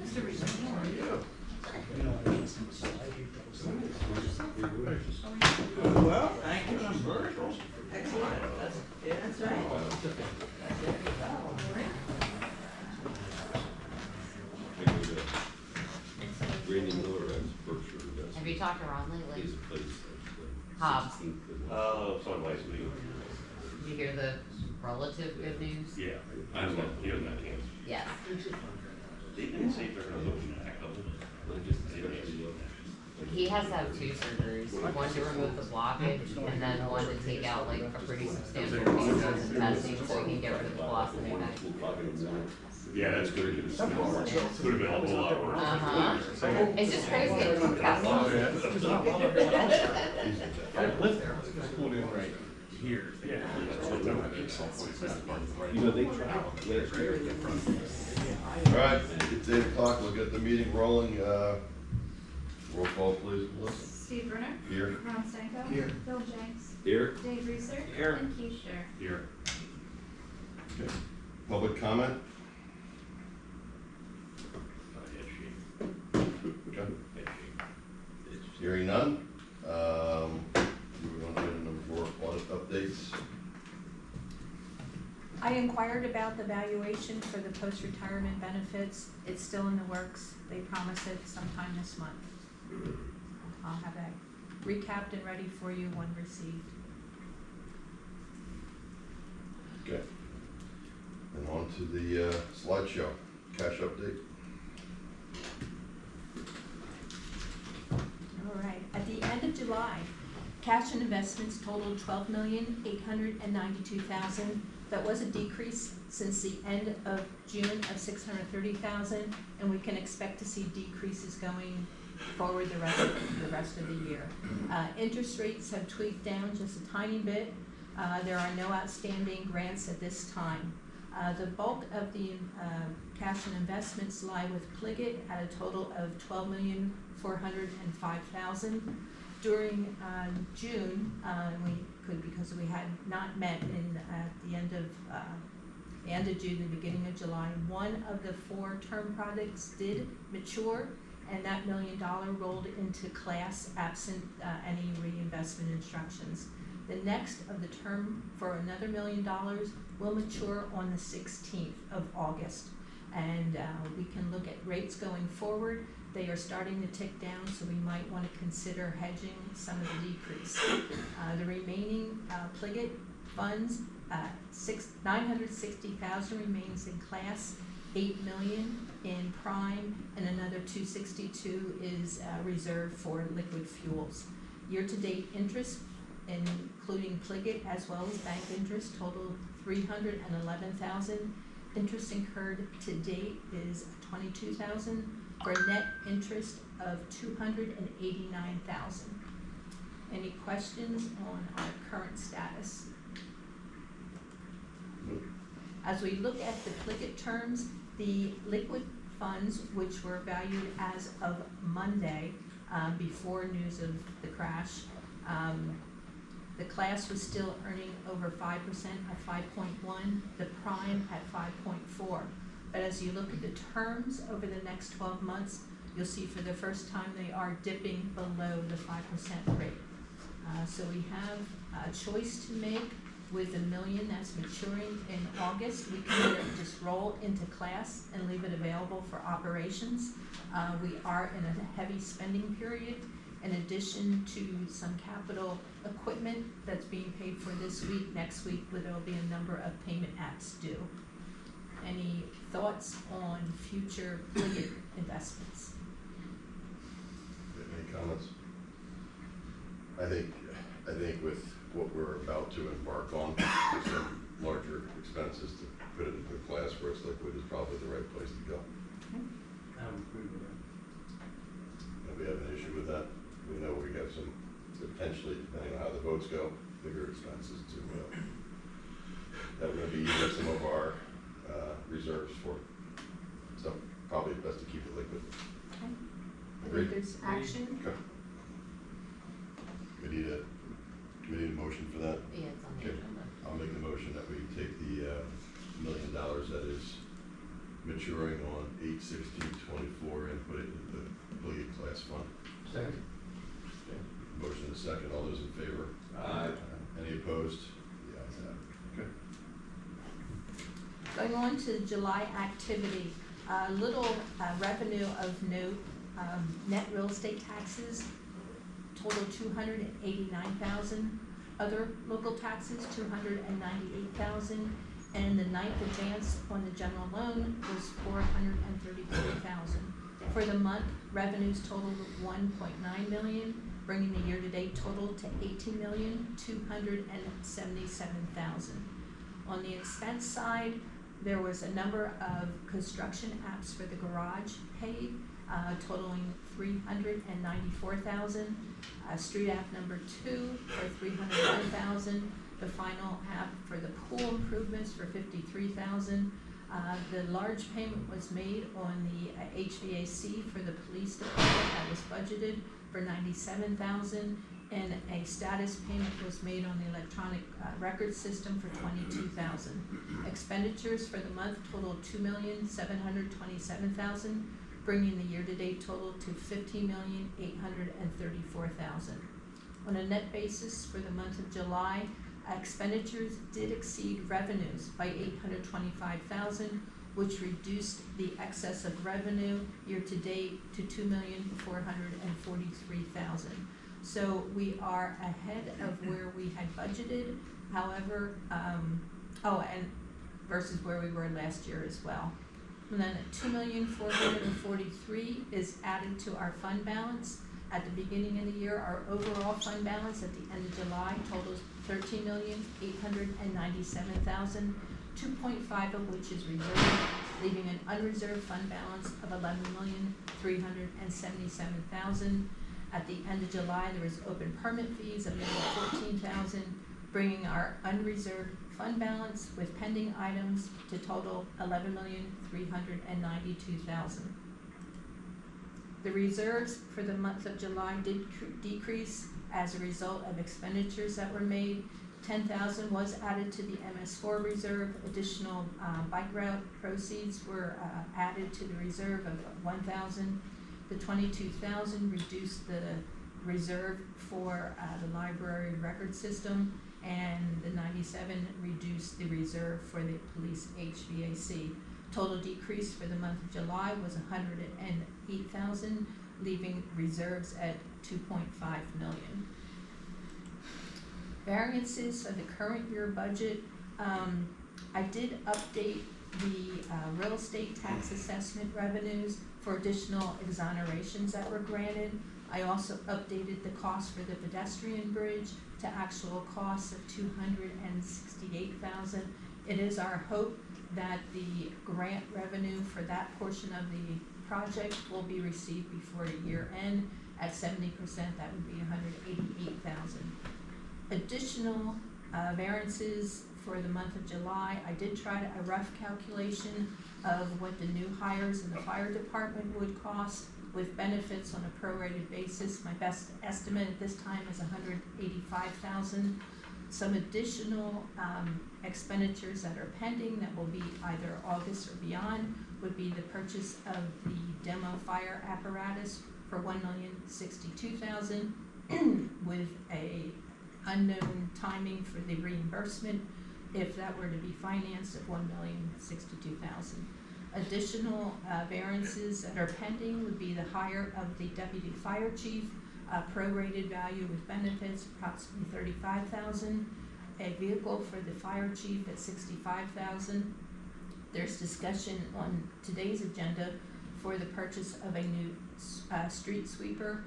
Mr. Reed, how are you? Well, thank you. I'm virtual. Excellent. That's right. Randy Miller has Berkshire Investment. Have you talked to Ron lately? His place Hobbs. Some last week. Did you hear the relative good news? Yeah, I'm not hearing that answer. Yes. They didn't say they're gonna look back up. They just say they're gonna look. He has to have two surgeries, one to remove the blockage and then one to take out like a pretty substantial piece of the testing so he can get rid of the velocity back. Yeah, that's good. Could have been a whole lot worse. Uh-huh. It's just crazy. It's impressive. I live there. I pulled in right here. Yeah. You know, they travel. All right, it's 8 o'clock, we'll get the meeting rolling. Roll call, please, Melissa. Steve Brunner. Here. Ron Stanko. Here. Bill Jenks. Here. Dave Reeser. Here. And Keith Scher. Here. Okay. Public comment? Okay. Hearing none. Moving on to item number 4, audit updates. I inquired about the valuation for the post-retirement benefits. It's still in the works. They promise it sometime this month. I'll have that recapped and ready for you when received. Okay. And on to the slideshow, cash update. All right, at the end of July, cash and investments totaled $12,892,000. That was a decrease since the end of June of $630,000, and we can expect to see decreases going forward the rest of the year. Interest rates have tweaked down just a tiny bit. There are no outstanding grants at this time. The bulk of the cash and investments lie with PLGIT at a total of $12,405,000. During June, we could, because we had not met at the end of June, the beginning of July, one of the 4 term projects did mature, and that $1 million rolled into class absent any reinvestment instructions. The next of the term for another $1 million will mature on the 16th of August. And we can look at rates going forward. They are starting to tick down, so we might want to consider hedging some of the decrease. The remaining PLGIT funds, $960,000 remains in class, $8 million in prime, and another $262 is reserved for liquid fuels. Year-to-date interest, including PLGIT as well as bank interest, total $311,000. Interest incurred to date is $22,000 for a net interest of $289,000. Any questions on our current status? As we look at the PLGIT terms, the liquid funds, which were valued as of Monday, before news of the crash, the class was still earning over 5% at 5.1, the prime at 5.4. But as you look at the terms over the next 12 months, you'll see for the first time they are dipping below the 5% rate. So we have a choice to make with $1 million that's maturing in August. We can either just roll into class and leave it available for operations. We are in a heavy spending period, in addition to some capital equipment that's being paid for this week. Next week, there will be a number of payment acts due. Any thoughts on future PLGIT investments? Any comments? I think with what we're about to embark on, with some larger expenses, to put it into a class where it's liquid is probably the right place to go. Okay. I would agree with that. And we have an issue with that. We know we have some, potentially, depending on how the votes go, bigger expenses to, that would be using some of our reserves for. So probably best to keep it liquid. Okay. I Agreed? think there's action. Okay. We need a motion for that. Yeah, it's on the Okay. agenda. I'll make the motion that we take the $1 million that is maturing on 8/16/24 and put it into the PLGIT class fund. Second. Okay. Motion and second, all those in favor? Aye. Any opposed? The ayes have it. Okay. Going on to July activity, a little revenue of note, net real estate taxes total $289,000. Other local taxes, $298,000. And the ninth advance on the general loan was $434,000. For the month, revenues totaled $1.9 million, bringing the year-to-date total to $18,277,000. On the expense side, there was a number of construction apps for the garage paid, totaling $394,000. Street app number 2 for $301,000. The final app for the pool improvements for $53,000. The large payment was made on the HVAC for the police department that was budgeted for $97,000, and a status payment was made on the electronic record system for $22,000. Expenditures for the month totaled $2,727,000, bringing the year-to-date total to $15,834,000. On a net basis for the month of July, expenditures did exceed revenues by $825,000, which reduced the excess of revenue year-to-date to $2,443,000. So we are ahead of where we had budgeted, however, and versus where we were last year as well. And then $2,443,000 is added to our fund balance. At the beginning of the year, our overall fund balance at the end of July totals $13,897,000, 2.5 of which is reserved, leaving an unreserved fund balance of $11,377,000. At the end of July, there was open permit fees of $14,000, bringing our unreserved fund balance with pending items to total $11,392,000. The reserves for the month of July did decrease as a result of expenditures that were made. $10,000 was added to the MS4 reserve. Additional bike route proceeds were added to the reserve of $1,000. The $22,000 reduced the reserve for the library record system, and the $97,000 reduced the reserve for the police HVAC. Total decrease for the month of July was $108,000, leaving reserves at $2.5 million. Variances for the current year budget. I did update the real estate tax assessment revenues for additional exonerations that were granted. I also updated the cost for the pedestrian bridge to actual costs of $268,000. It is our hope that the grant revenue for that portion of the project will be received before year end. At 70%, that would be $188,000. Additional variances for the month of July. I did try a rough calculation of what the new hires in the fire department would cost with benefits on a prorated basis. My best estimate at this time is $185,000. Some additional expenditures that are pending that will be either August or beyond would be the purchase of the demo fire apparatus for $1,062,000 with a unknown timing for the reimbursement if that were to be financed of $1,062,000. Additional variances that are pending would be the hire of the deputy fire chief, prorated value with benefits, approximately $35,000. A vehicle for the fire chief at $65,000. There's discussion on today's agenda for the purchase of a new street sweeper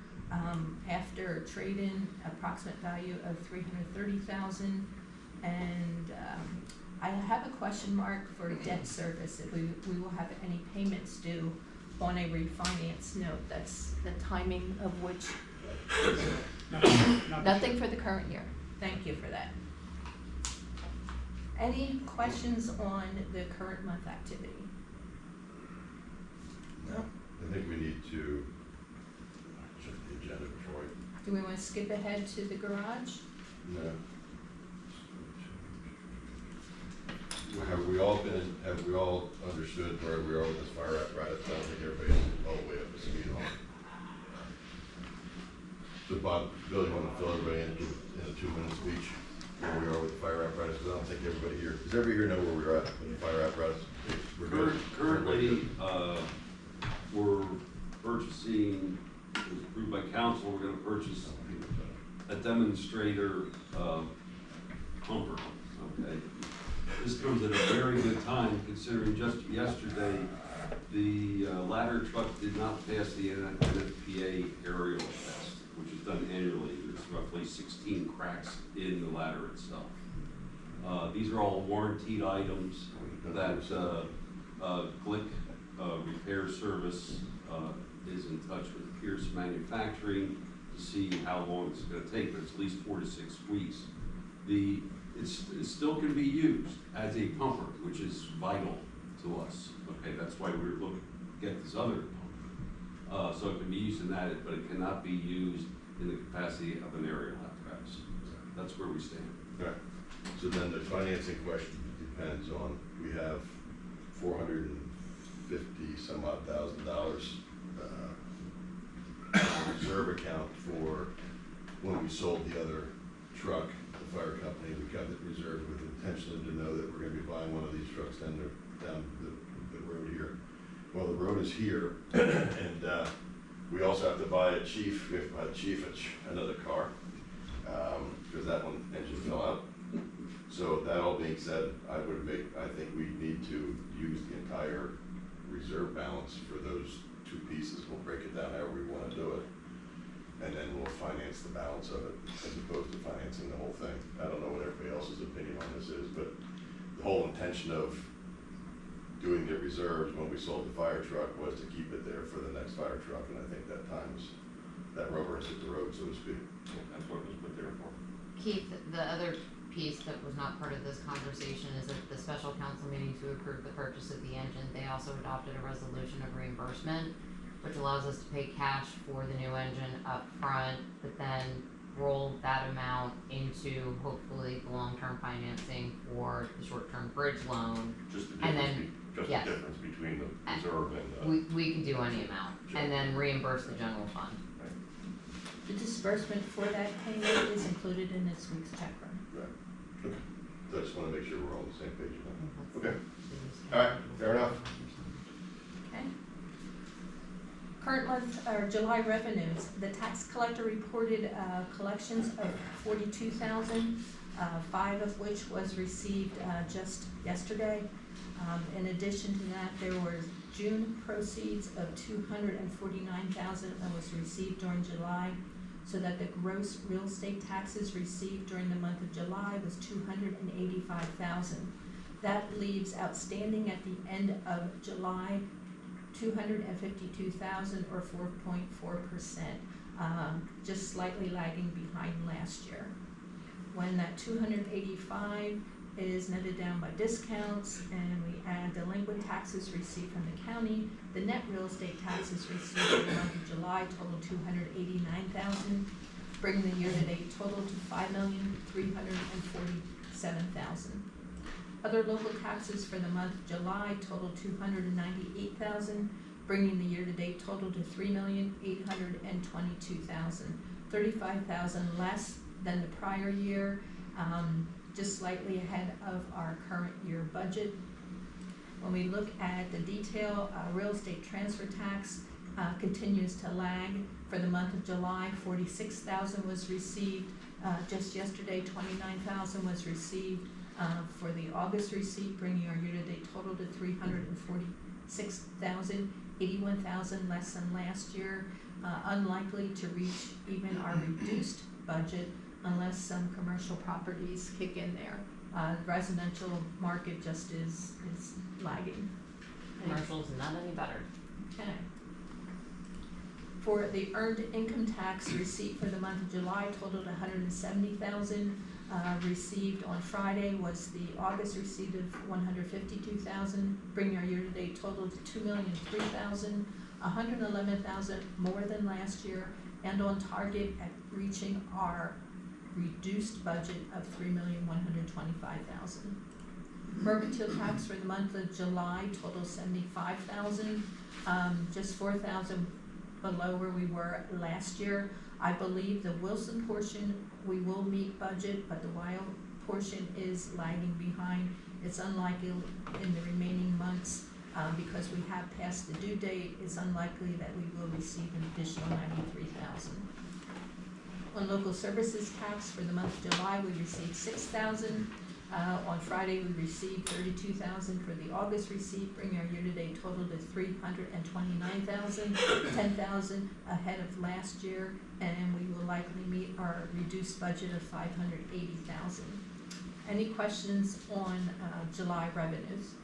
after trade-in, approximate value of $330,000. And I have a question mark for debt service, if we will have any payments due on a refinance note. That's the timing of which, nothing for the current year. Thank you for that. Any questions on the current month activity? No, I think we need to check the agenda before Do we want to skip ahead to the garage? No. We have we all understood where we are with this fire apparatus? I don't think everybody's all the way up to speed on it. So Bob, Bill, you want to fill everybody in a 2-minute speech where we are with the fire apparatus? Because I don't think everybody here, does everybody here know where we're at with the fire apparatus? We're good. Currently, we're purchasing, it was approved by council, we're gonna purchase a demonstrator, pumper, okay? This comes at a very good time considering just yesterday, the ladder truck did not pass the NFPA aerial test, which is done annually. There's roughly 16 cracks in the ladder itself. These are all warranted items that Glick Repair Service is in touch with Pierce Manufacturing to see how long it's going to take, but it's at least 4 to 6 weeks. It still can be used as a pumper, which is vital to us. Okay, that's why we're looking to get this other pumper. So it can be used in that, but it cannot be used in the capacity of an aerial apparatus. That's where we stand. Right. So then the financing question depends on, we have $450 some odd thousand reserve account for when we sold the other truck, the fire company. We kept it reserved with intention to know that we're gonna be buying one of these trucks down the road here. Well, the road is here, and we also have to buy a chief, we have to buy the chief another car, because that one engine fell out. So that all being said, I think we need to use the entire reserve balance for those 2 pieces. We'll break it down however we wanna do it. And then we'll finance the balance of it as opposed to financing the whole thing. I don't know what everybody else's opinion on this is, but the whole intention of doing the reserves when we sold the fire truck was to keep it there for the next fire truck, and I think that rubber has hit the road, so to speak. That's what it was put there for. Keith, the other piece that was not part of this conversation is at the special council meeting to approve the purchase of the engine, they also adopted a resolution of reimbursement, which allows us to pay cash for the new engine up front, but then roll that amount into hopefully the long-term financing for the short-term bridge loan. Just the And difference, then- just yes. the difference between the reserve and, We could do any amount, and then reimburse the general fund. The disbursement for that payment is included in this week's check run. Right. Okay. So I just wanna make sure we're all on the same page now. Okay. All right, fair enough. Okay. Current month, or July revenues, the tax collector reported collections of 42,000, 5 of which was received just yesterday. In addition to that, there was June proceeds of 249,000 that was received during July, so that the gross real estate taxes received during the month of July was 285,000. That leaves outstanding at the end of July 252,000 or 4.4%, just slightly lagging behind last year. When that 285 is netted down by discounts and we add delinquent taxes received from the county, the net real estate taxes received for the month of July total 289,000, bringing the year-to-date total to 5,347,000. Other local taxes for the month of July total 298,000, bringing the year-to-date total to 3,822,000, 35,000 less than the prior year, just slightly ahead of our current year budget. When we look at the detail, real estate transfer tax continues to lag. For the month of July, 46,000 was received. Just yesterday, 29,000 was received. For the August receipt, bringing our year-to-date total to 346,000, 81,000 less than last year. Unlikely to reach even our reduced budget unless some commercial properties kick in there. Residential market just is lagging. Commercial's not any better. Okay. For the earned income tax receipt for the month of July totaled 170,000. Received on Friday was the August receipt of 152,000, bringing our year-to-date total to 2,003,000, 111,000 more than last year, and on target at reaching our reduced budget of 3,125,000. Mercantile tax for the month of July total $75,000, just $4,000 below where we were last year. I believe the Wilson portion, we will meet budget, but the Wyomissing portion is lagging behind. It's unlikely in the remaining months, because we have passed the due date, it's unlikely that we will receive an additional $93,000. On local services tax for the month of July, we received $6,000. On Friday, we received $32,000 for the August receipt, bringing our year-to-date total to $329,000, $10,000 ahead of last year, and we will likely meet our reduced budget of $580,000. Any questions on July revenues?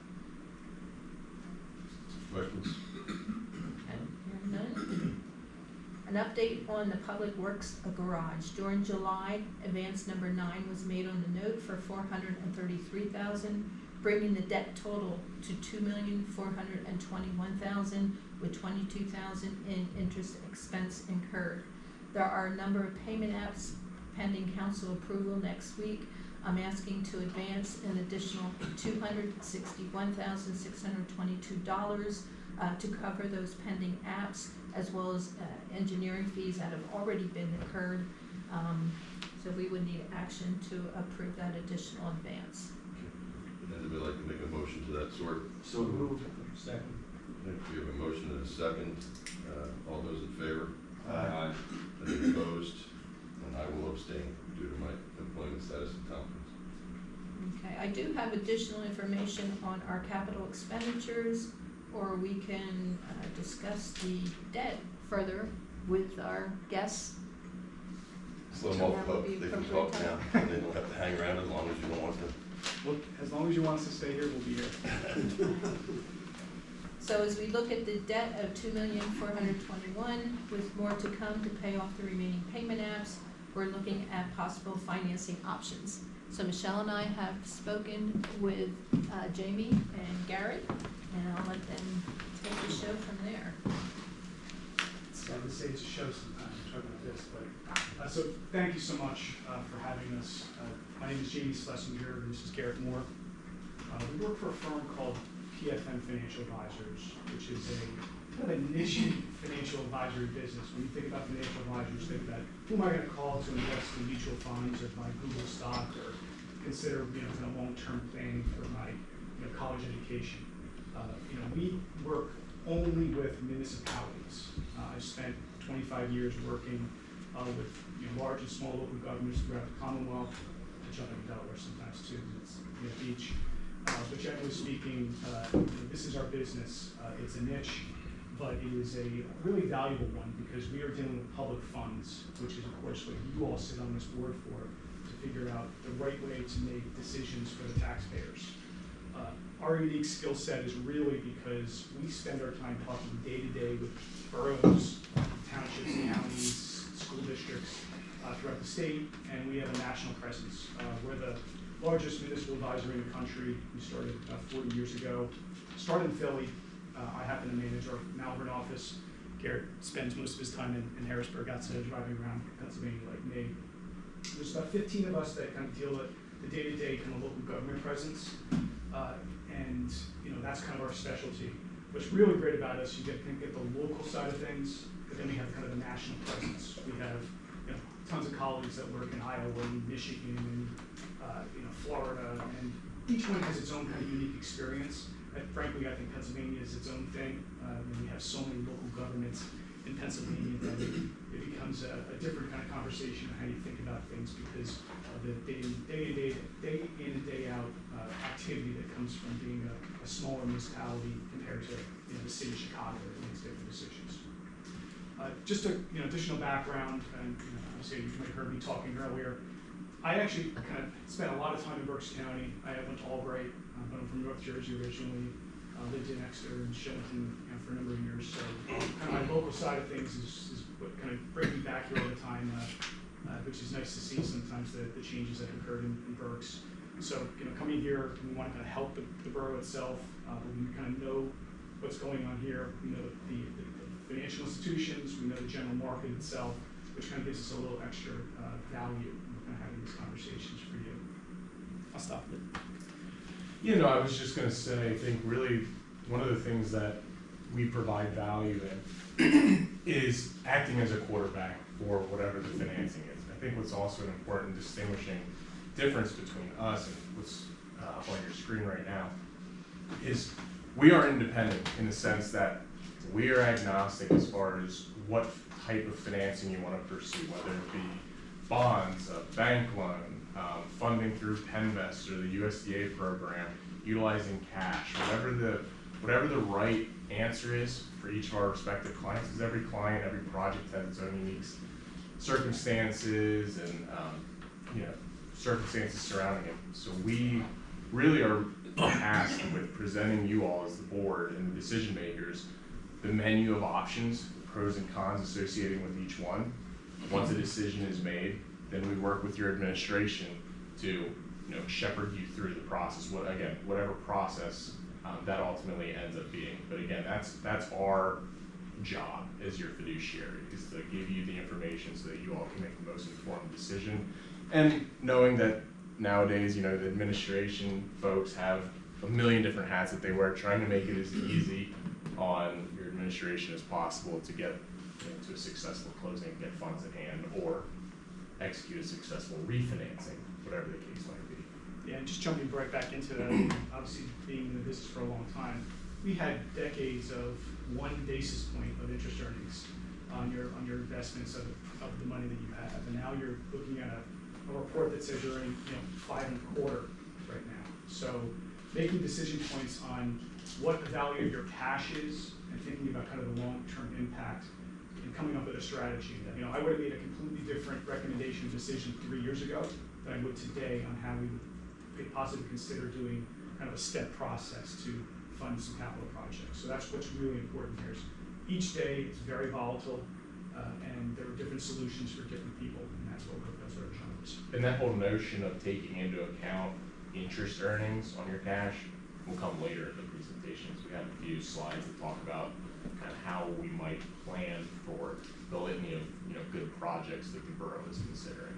Questions? Hearing none. An update on the Public Works garage. During July, advance number 9 was made on the note for $433,000, bringing the debt total to $2,421,000 with $22,000 in interest expense incurred. There are a number of payment apps pending council approval next week. I'm asking to advance an additional $261,622 to cover those pending apps, as well as engineering fees that have already been incurred. So we would need action to approve that additional advance. Would anybody like to make a motion to that sort? So moved. Second. We have a motion and a second. All those in favor? Aye. Any opposed? And I will abstain due to my employment status in Tompkins. Okay, I do have additional information on our capital expenditures, or we can discuss the debt further with our guests. Just let them off the hook. They can talk now, and they don't have to hang around as long as you don't want them. Look, as long as you want us to stay here, we'll be here. So as we look at the debt of $2,421,000, with more to come to pay off the remaining payment apps, we're looking at possible financing options. So Michelle and I have spoken with Jamie and Garrett, and I'll let them take the show from there. It's sad to say it's a show sometimes, talking about this, but, so thank you so much for having us. My name is Jamie Schlesinger, and this is Garrett Moore. We work for a firm called PFM Financial Advisors, which is a kind of a niche financial advisory business. When you think about financial advisors, think about who am I going to call to invest in mutual funds or buy Google stock or consider kind of long-term planning for my college education. We work only with municipalities. I've spent 25 years working with large and small local governments throughout the Commonwealth. I jump into Delaware sometimes too, it's beach. But generally speaking, this is our business. It's a niche, but it is a really valuable one because we are dealing with public funds, which is of course what you all sit on this board for, to figure out the right way to make decisions for the taxpayers. Our unique skill set is really because we spend our time talking day to day with boroughs, townships, counties, school districts throughout the state, and we have a national presence. We're the largest municipal advisor in the country. We started about 40 years ago. Started in Philly. I happen to manage our Malvern office. Garrett spends most of his time in Harrisburg outside of driving around Pennsylvania like me. There's about 15 of us that kind of deal with the day-to-day kind of local government presence. And that's kind of our specialty. What's really great about us, you get the local side of things, but then we have kind of a national presence. We have tons of colleagues that work in Iowa and Michigan and Florida, and each one has its own kind of unique experience. And frankly, I think Pennsylvania is its own thing. We have so many local governments in Pennsylvania that it becomes a different kind of conversation on how you think about things because of the day in and day out activity that comes from being a smaller municipality compared to the city of Chicago that makes different decisions. Just additional background, and obviously you might have heard me talking earlier. I actually kind of spent a lot of time in Berks County. I went to Albright, but I'm from North Jersey originally. Lived in Exeter and Shillington for a number of years. So kind of my local side of things is what kind of brings me back here all the time, which is nice to see sometimes the changes that occurred in Berks. So coming here, we want to kind of help the borough itself. We kind of know what's going on here. We know the financial institutions. We know the general market itself, which kind of gives us a little extra value in having these conversations for you. I'll stop it. You know, I was just gonna say, I think really one of the things that we provide value in is acting as a quarterback for whatever the financing is. I think what's also an important distinguishing difference between us and what's on your screen right now is we are independent in the sense that we are agnostic as far as what type of financing you want to pursue, whether it be bonds, a bank loan, funding through Penvest or the USDA program, utilizing cash, whatever the right answer is for each of our respective clients, because every client, every project has its own unique circumstances and circumstances surrounding it. So we really are tasked with presenting you all as the board and the decision makers the menu of options, the pros and cons associated with each one. Once a decision is made, then we work with your administration to shepherd you through the process. Whatever process that ultimately ends up being. But again, that's our job as your fiduciary, is to give you the information so that you all can make the most informed decision. And knowing that nowadays, the administration folks have a million different hats that they wear, trying to make it as easy on your administration as possible to get to a successful closing, get funds in hand, or execute a successful refinancing, whatever the case might be. Yeah, and just jumping right back into that, obviously being in the business for a long time, we had decades of 1 basis point of interest earnings on your investments of the money that you have, and now you're looking at a report that says you're earning 5.25 right now. So making decision points on what the value of your cash is and thinking about kind of the long-term impact and coming up with a strategy that I would have made a completely different recommendation decision 3 years ago than I would today on how we would possibly consider doing kind of a step process to fund some capital projects. So that's what's really important here. Is each day is very volatile, and there are different solutions for different people, and that's what we're trying to do. And that whole notion of taking into account interest earnings on your cash will come later in the presentations. We have a few slides that talk about kind of how we might plan for the litany of good projects that the borough is considering.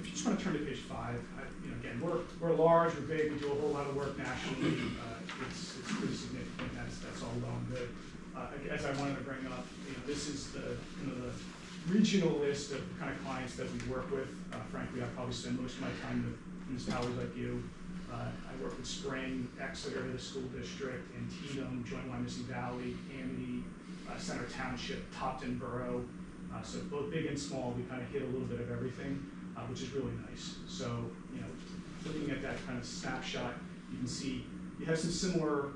If you just want to turn to page 5, again, we're large, we're big, we do a whole lot of work nationally. It's pretty significant. That's all well and good. As I wanted to bring up, this is the regional list of the kind of clients that we work with. Frankly, I probably spend most of my time with municipalities like you. I work with Spring, Exeter, the school district, Antietam, Joint Wyomissing Valley, Amity, Center Township, Topton Borough. So both big and small, we kind of hit a little bit of everything, which is really nice. So, looking at that kind of snapshot, you can see you have some similar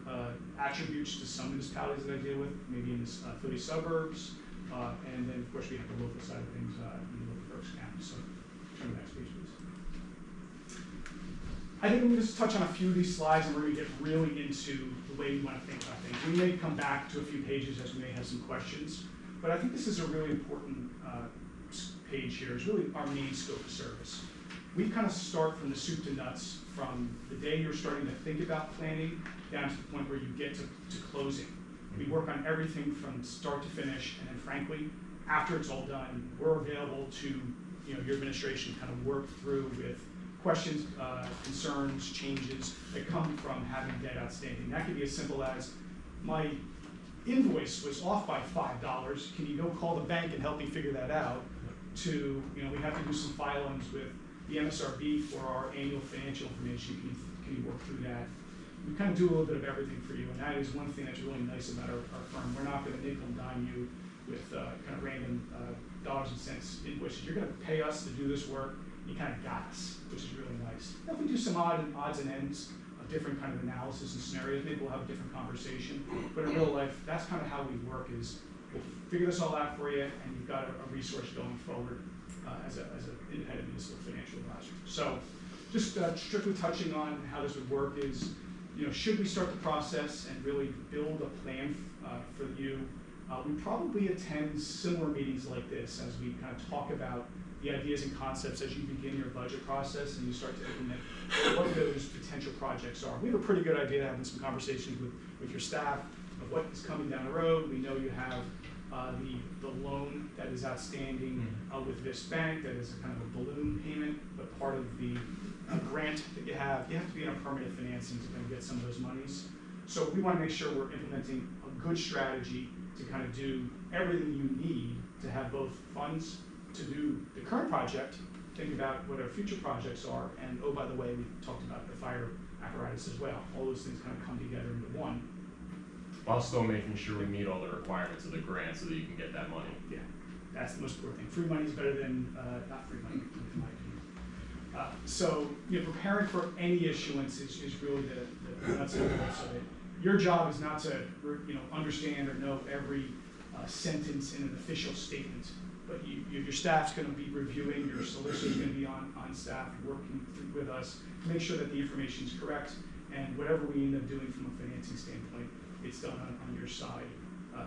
attributes to some municipalities that I deal with, maybe in the Philly suburbs, and then of course we have the local side of things in the local Berks County. So, turn to the next page, please. I think I'm going to just touch on a few of these slides, and we're going to get really into the way we want to think about things. We may come back to a few pages as we may have some questions, but I think this is a really important page here. It's really our main scope of service. We kind of start from the soup to nuts, from the day you're starting to think about planning down to the point where you get to closing. We work on everything from start to finish, and then frankly, after it's all done, we're available to your administration kind of work through with questions, concerns, changes that come from having debt outstanding. That could be as simple as, my invoice was off by $5, can you go call the bank and help me figure that out? To, we have to do some filings with the MSRB for our annual financial information, can you work through that? We kind of do a little bit of everything for you, and that is one thing that's really nice about our firm. We're not going to nickel and dime you with kind of random dollars and cents invoices. You're going to pay us to do this work. You kind of got us, which is really nice. Now, if we do some odds and ends of different kind of analysis and scenarios, maybe we'll have a different conversation. But in real life, that's kind of how we work, is we'll figure this all out for you, and you've got a resource going forward as an independent municipal financial advisor. So just strictly touching on how this would work is, should we start the process and really build a plan for you, we probably attend similar meetings like this as we kind of talk about the ideas and concepts as you begin your budget process and you start to implement what those potential projects are. We have a pretty good idea, having some conversations with your staff, of what is coming down the road. We know you have the loan that is outstanding with this bank, that is a kind of a balloon payment, but part of the grant that you have to be in a permanent financing to kind of get some of those monies. So we want to make sure we're implementing a good strategy to kind of do everything you need to have both funds to do the current project, think about what our future projects are, and oh, by the way, we talked about the fire apparatus as well. All those things kind of come together into one. While still making sure we meet all the requirements of the grant so that you can get that money. Yeah, that's the most important thing. Free money is better than not free money, in my opinion. So, preparing for any issuance is really the nuts and bolts of it. Your job is not to, understand or know every sentence in an official statement, but your staff's going to be reviewing, your solicitor's going to be on staff working with us to make sure that the information is correct, and whatever we end up doing from a financing standpoint, it's done on your side.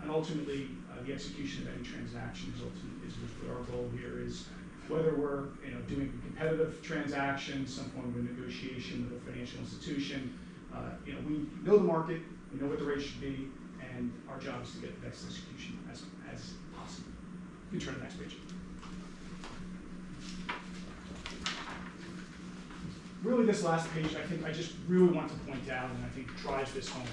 And ultimately, the execution of any transaction is what our goal here is. Whether we're doing a competitive transaction, some form of a negotiation with a financial institution, we know the market, we know what the rate should be, and our job is to get the best execution as possible. You can turn to the next page. Really, this last page, I think I just really want to point out, and I think drives this home.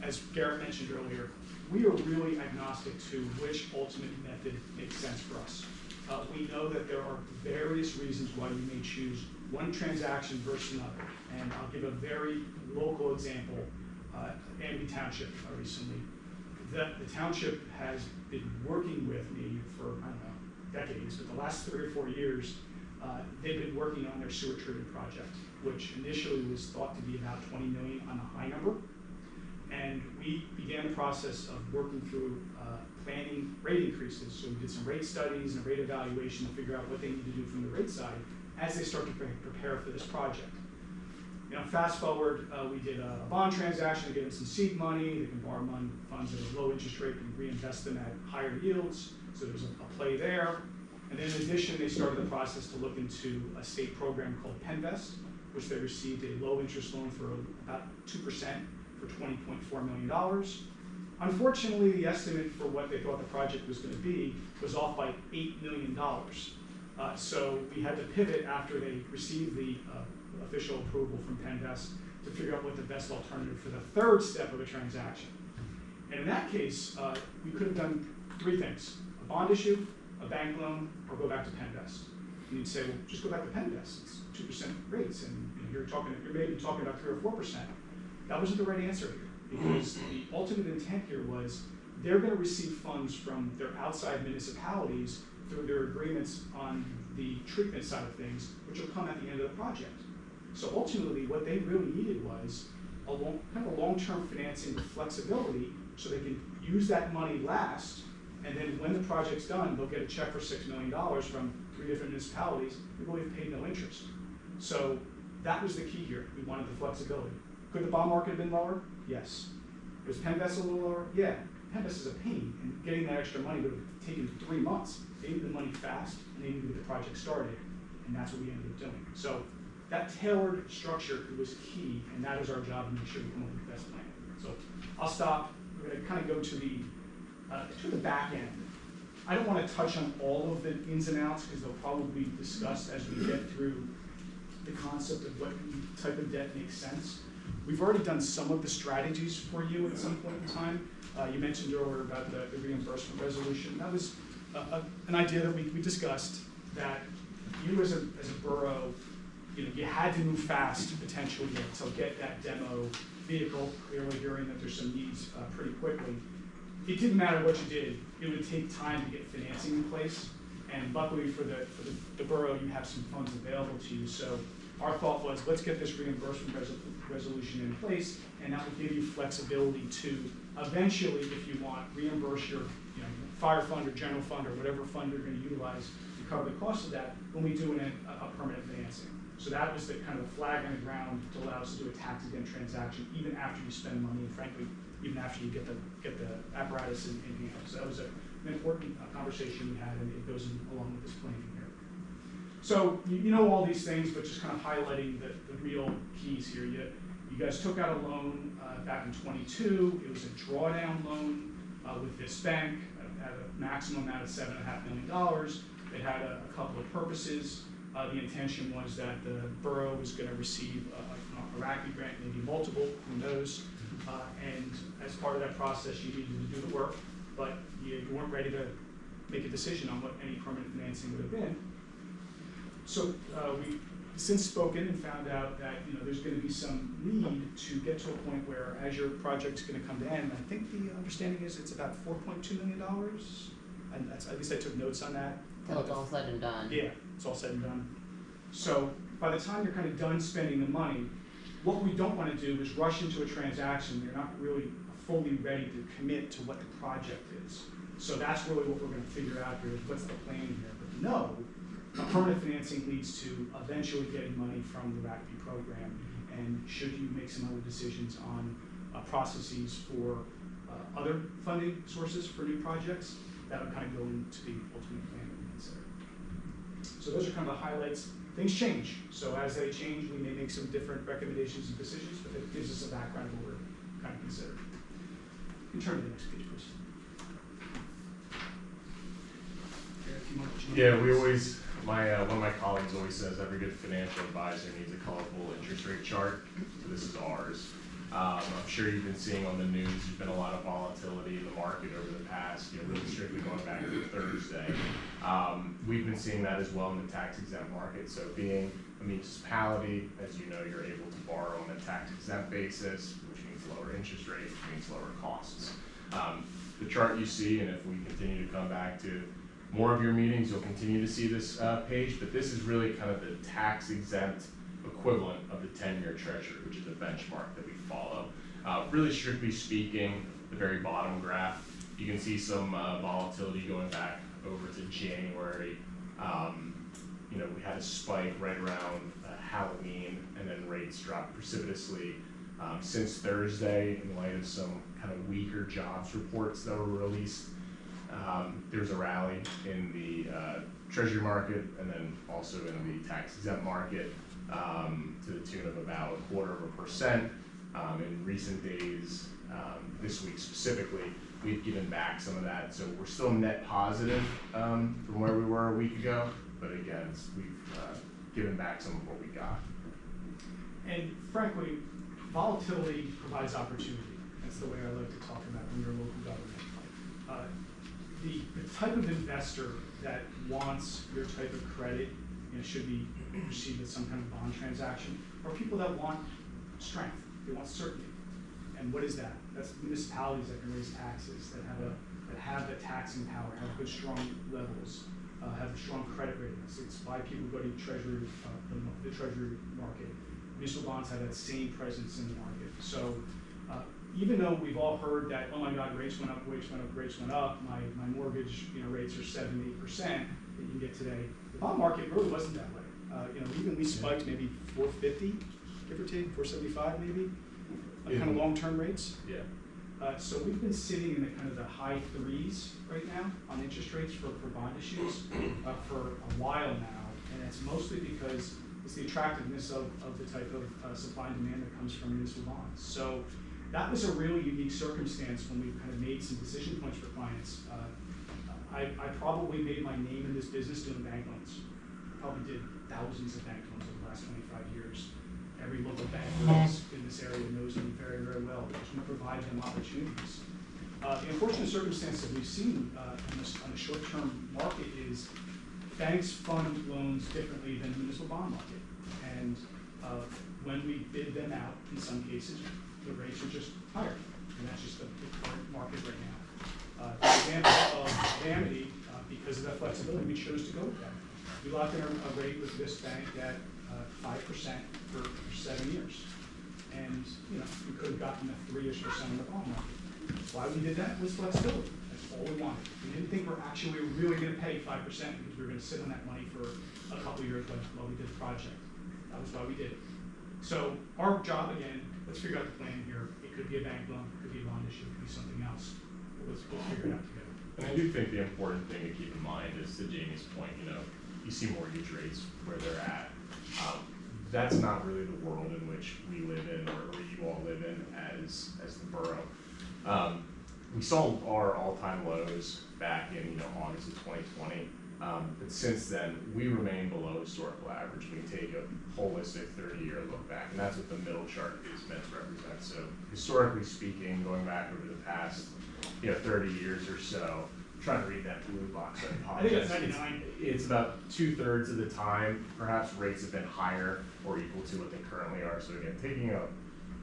As Garrett mentioned earlier, we are really agnostic to which ultimate method makes sense for us. We know that there are various reasons why you may choose one transaction versus another. And I'll give a very local example. Amby Township recently. The township has been working with me for, decades, but the last 3 or 4 years, they've been working on their sewer treatment project, which initially was thought to be about 20 million on a high number. And we began the process of working through planning rate increases. So we did some rate studies and rate evaluation to figure out what they need to do from the rate side as they start to prepare for this project. Fast forward, we did a bond transaction to get them some seed money. They can borrow funds at a low interest rate and reinvest them at higher yields. So there's a play there. And then in addition, they started the process to look into a state program called Penvest, which they received a low interest loan for about 2% for $20.4 million. Unfortunately, the estimate for what they thought the project was going to be was off by $8 million. So we had to pivot after they received the official approval from Penvest to figure out what the best alternative for the third step of the transaction. And in that case, we could have done 3 things: a bond issue, a bank loan, or go back to Penvest. And you'd say, well, just go back to Penvest. It's 2% rates, and you're maybe talking about 3 or 4%. That wasn't the right answer here, because the ultimate intent here was they're going to receive funds from their outside municipalities through their agreements on the treatment side of things, which will come at the end of the project. So ultimately, what they really needed was a long-term financing with flexibility, so they can use that money last, and then when the project's done, they'll get a check for $6 million from 3 different municipalities who really have paid no interest. So that was the key here. We wanted the flexibility. Could the bond market have been lower? Yes. Was Penvest a little lower? Yeah. Penvest is a pain, and getting that extra money would have taken 3 months. They needed the money fast, and they needed to get the project started, and that's what we ended up doing. So that tailored structure was key, and that is our job to make sure we come up with the best plan. So I'll stop. We're going to kind of go to the back end. I don't want to touch on all of the ins and outs because they'll probably be discussed as we get through the concept of what type of debt makes sense. We've already done some of the strategies for you at some point in time. You mentioned earlier about the reimbursement resolution. That was an idea that we discussed, that you as a borough, you had to move fast potentially to get that demo vehicle, clearly hearing that there's some needs pretty quickly. It didn't matter what you did, it would take time to get financing in place. And luckily for the borough, you have some funds available to you. So our thought was, let's get this reimbursement resolution in place, and that will give you flexibility to eventually, if you want, reimburse your fire fund or general fund or whatever fund you're going to utilize to cover the cost of that when we do a permanent financing. So that was the kind of flag on the ground to allow us to do a tax-exempt transaction even after you spend money, and frankly, even after you get the apparatus in hand. So that was an important conversation we had, and it goes along with this planning here. So you know all these things, but just kind of highlighting the real keys here. You guys took out a loan back in 22. It was a drawdown loan with this bank, at a maximum amount of $7.5 million. It had a couple of purposes. The intention was that the borough was going to receive a RACI grant, maybe multiple, who knows. And as part of that process, you needed to do the work, but you weren't ready to make a decision on what any permanent financing would have been. So we since spoken and found out that there's going to be some need to get to a point where, as your project's going to come to end, I think the understanding is it's about $4.2 million, and that's, at least I took notes on that. Till it's all said and done. Yeah, it's all said and done. So by the time you're kind of done spending the money, what we don't want to do is rush into a transaction. You're not really fully ready to commit to what the project is. So that's really what we're going to figure out here is what's the plan here. But no, permanent financing leads to eventually getting money from the RACP program. And should you make some other decisions on processes for other funding sources for new projects, that would kind of go into the ultimate plan that we consider. So those are kind of the highlights. Things change. So as they change, we may make some different recommendations and decisions, but it gives us a background of what we're kind of considering. You can turn to the next page, please. Yeah, we always, one of my colleagues always says every good financial advisor needs a colorful interest rate chart. So this is ours. I'm sure you've been seeing on the news, there's been a lot of volatility in the market over the past, really strictly going back to Thursday. We've been seeing that as well in the tax exempt market. So being a municipality, as you know, you're able to borrow on a tax exempt basis, which means lower interest rates, which means lower costs. The chart you see, and if we continue to come back to more of your meetings, you'll continue to see this page, but this is really kind of the tax exempt equivalent of the 10-year treasury, which is a benchmark that we follow. Really strictly speaking, the very bottom graph, you can see some volatility going back over to January. We had a spike right around Halloween, and then rates dropped precipitously since Thursday in light of some kind of weaker jobs reports that were released. There's a rally in the treasury market and then also in the tax exempt market to the tune of about 0.25%. In recent days, this week specifically, we've given back some of that. So we're still net positive from where we were a week ago, but again, we've given back some of what we got. And frankly, volatility provides opportunity. That's the way I like to talk about when you're a local government. The type of investor that wants your type of credit should be received with some kind of bond transaction are people that want strength. They want certainty. And what is that? That's municipalities that can raise taxes, that have the taxing power, have good strong levels, have strong credit ratings. It's why people go to treasury, the treasury market. Municipal bonds have that same presence in the market. So even though we've all heard that, oh my God, rates went up, rates went up, rates went up, my mortgage rates are 7, 8% that you can get today. The bond market really wasn't that way. Even we spiked maybe 450, give or take, 475 maybe, kind of long-term rates. Yeah. So we've been sitting in the kind of the high 3s right now on interest rates for bond issues for a while now, and it's mostly because it's the attractiveness of the type of supply and demand that comes from municipal bonds. So that was a really unique circumstance when we kind of made some decision points for clients. I probably made my name in this business doing bank loans. Probably did thousands of bank loans over the last 25 years. Every local bank in this area knows me very, very well because we provide them opportunities. The unfortunate circumstance that we've seen on the short-term market is banks fund loans differently than the municipal bond market. And when we bid them out, in some cases, the rates are just higher. And that's just the current market right now. The example of Amity, because of that flexibility, we chose to go with that. We locked in a rate with this bank at 5% for 7 years. And we could have gotten a 3-ish% in the bond market. Why we did that was flexibility. That's all we wanted. We didn't think we were really going to pay 5% because we were going to sit on that money for a couple years while we did the project. That was why we did it. So our job, again, let's figure out the plan here. It could be a bank loan, it could be a bond issue, it could be something else. Let's figure it out together. And I do think the important thing to keep in mind is, to Jamie's point, you see mortgage rates where they're at. That's not really the world in which we live in, or you all live in as the borough. we saw our all-time lows back in August of 2020, but since then we remain below historical average. We take a holistic 30-year look back, and that's what the middle chart is meant to represent. So historically speaking, going back over the past 30 years or so, I'm trying to read that blue box. I think it's 99. It's about 2/3 of the time, perhaps rates have been higher or equal to what they currently are. So again, taking a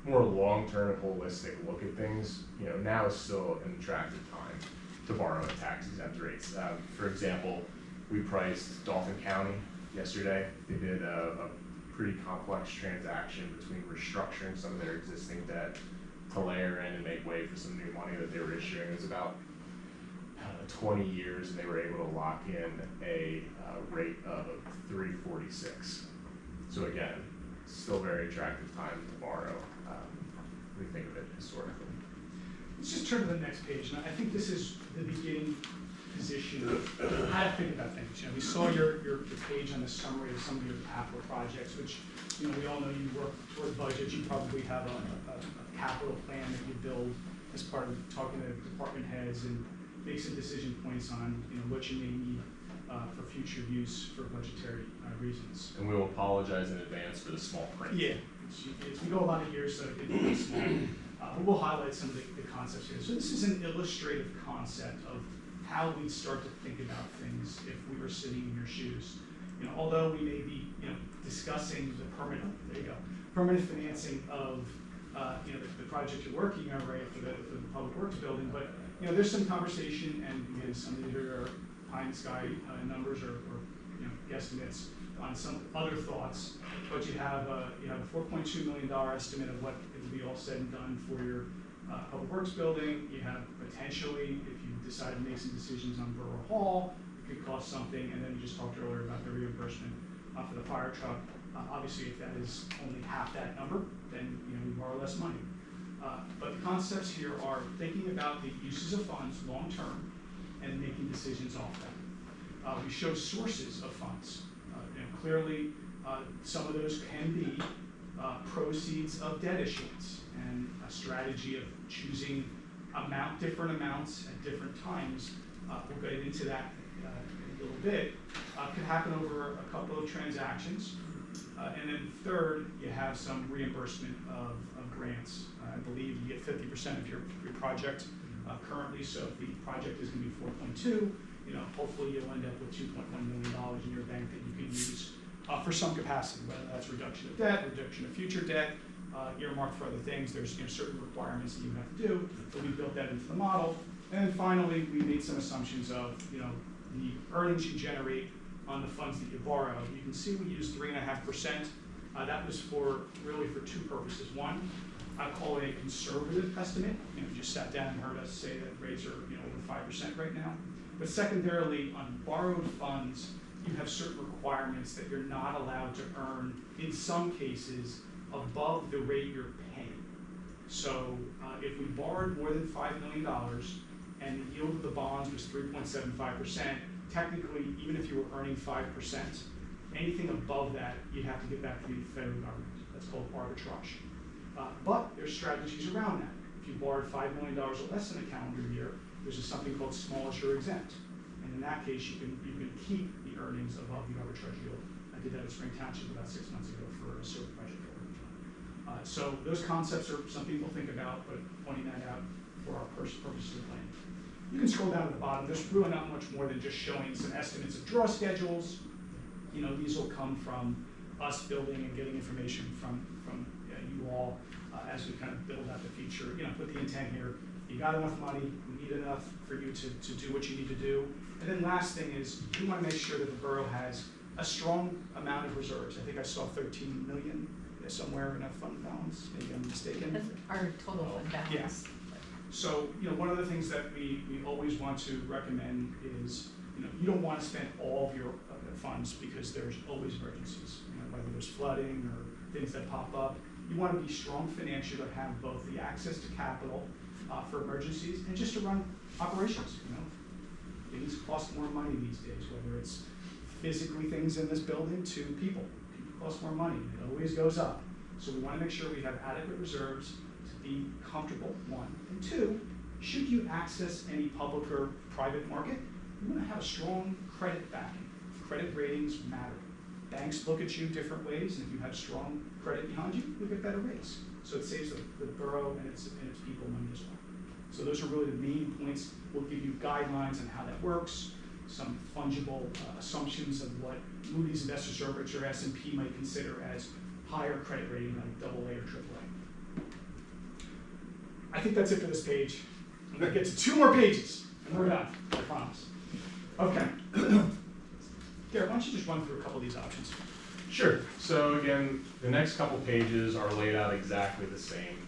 more long-term and holistic look at things, now is still an attractive time to borrow at tax-exempt rates. For example, we priced Dauphin County yesterday. They did a pretty complex transaction between restructuring some of their existing debt to layer in and make way for some new money that they were issuing. It was about 20 years, and they were able to lock in a rate of 3.46. So again, still very attractive time to borrow. We think of it historically. Let's just turn to the next page, and I think this is the beginning position of how to think about things. We saw your page on the summary of some of your capital projects, which we all know you work toward budgets. You probably have a capital plan that you build as part of talking to department heads and make some decision points on what you may need for future use for budgetary reasons. And we will apologize in advance for the small print. Yeah, we go a lot of years, so it's small. But we'll highlight some of the concepts here. So this is an illustrative concept of how we'd start to think about things if we were sitting in your shoes. Although we may be discussing the permanent financing of the project you're working on, right, for the public works building, but there's some conversation, and again, some of these are pie in the sky numbers or guesstimates on some other thoughts, but you have a $4.2 million estimate of what it will be all said and done for your public works building. You have potentially, if you decide to make some decisions on Borough Hall, it could cost something, and then you just talked earlier about the reimbursement for the fire truck. Obviously, if that is only half that number, then we borrow less money. But the concepts here are thinking about the uses of funds long term and making decisions off them. We show sources of funds. Clearly, some of those can be proceeds of debt issuance, and a strategy of choosing different amounts at different times. We'll get into that in a little bit. Could happen over a couple of transactions. And then third, you have some reimbursement of grants. I believe you get 50% of your project currently, so if the project is going to be 4.2, hopefully you'll end up with $2.1 million in your bank that you can use for some capacity, whether that's reduction of debt, reduction of future debt, earmarked for other things. There's certain requirements that you have to do, but we built that into the model. And then finally, we made some assumptions of the earnings you generate on the funds that you borrow. You can see we used 3.5%. That was really for two purposes. One, I call it a conservative estimate. You just sat down and heard us say that rates are over 5% right now. But secondarily, on borrowed funds, you have certain requirements that you're not allowed to earn, in some cases, above the rate you're paying. So if we borrowed more than $5 million and the yield of the bonds was 3.75%, technically, even if you were earning 5%, anything above that, you'd have to get back to the federal government. That's called arbitrage. But there's strategies around that. If you borrowed $5 million or less in a calendar year, there's something called small assure exempt. And in that case, you can keep the earnings above the arbitrage yield. I did that at Spring Township about 6 months ago for a sewer project. So those concepts are something we'll think about, but pointing that out for our purposes of the plan. You can scroll down to the bottom. There's really not much more than just showing some estimates of draw schedules. These will come from us building and getting information from you all as we kind of build out the future. Put the intent here. You got enough money. We need enough for you to do what you need to do. And then last thing is, we want to make sure that the borough has a strong amount of reserves. I think I saw 13 million somewhere in a fund balance. Maybe I'm mistaken. That's our total fund balance. Yes. So, one of the things that we always want to recommend is, you don't want to spend all of your funds because there's always emergencies, whether there's flooding or things that pop up. You want to be strong financially to have both the access to capital for emergencies and just to run operations. Things cost more money these days, whether it's physically things in this building to people. People cost more money. It always goes up. So we want to make sure we have adequate reserves to be comfortable, one. And two, should you access any public or private market, you want to have a strong credit backing. Credit ratings matter. Banks look at you different ways, and if you have strong credit behind you, you'll get better rates. So it saves the borough and its people money as well. So those are really the main points. We'll give you guidelines on how that works, some fungible assumptions of what Moody's Investor Service or S&P might consider as higher credit rating like AA or AAA. I think that's it for this page. I'm going to get to 2 more pages, and we're done, I promise. Okay. Garrett, why don't you just run through a couple of these options? Sure. So again, the next couple pages are laid out exactly the same.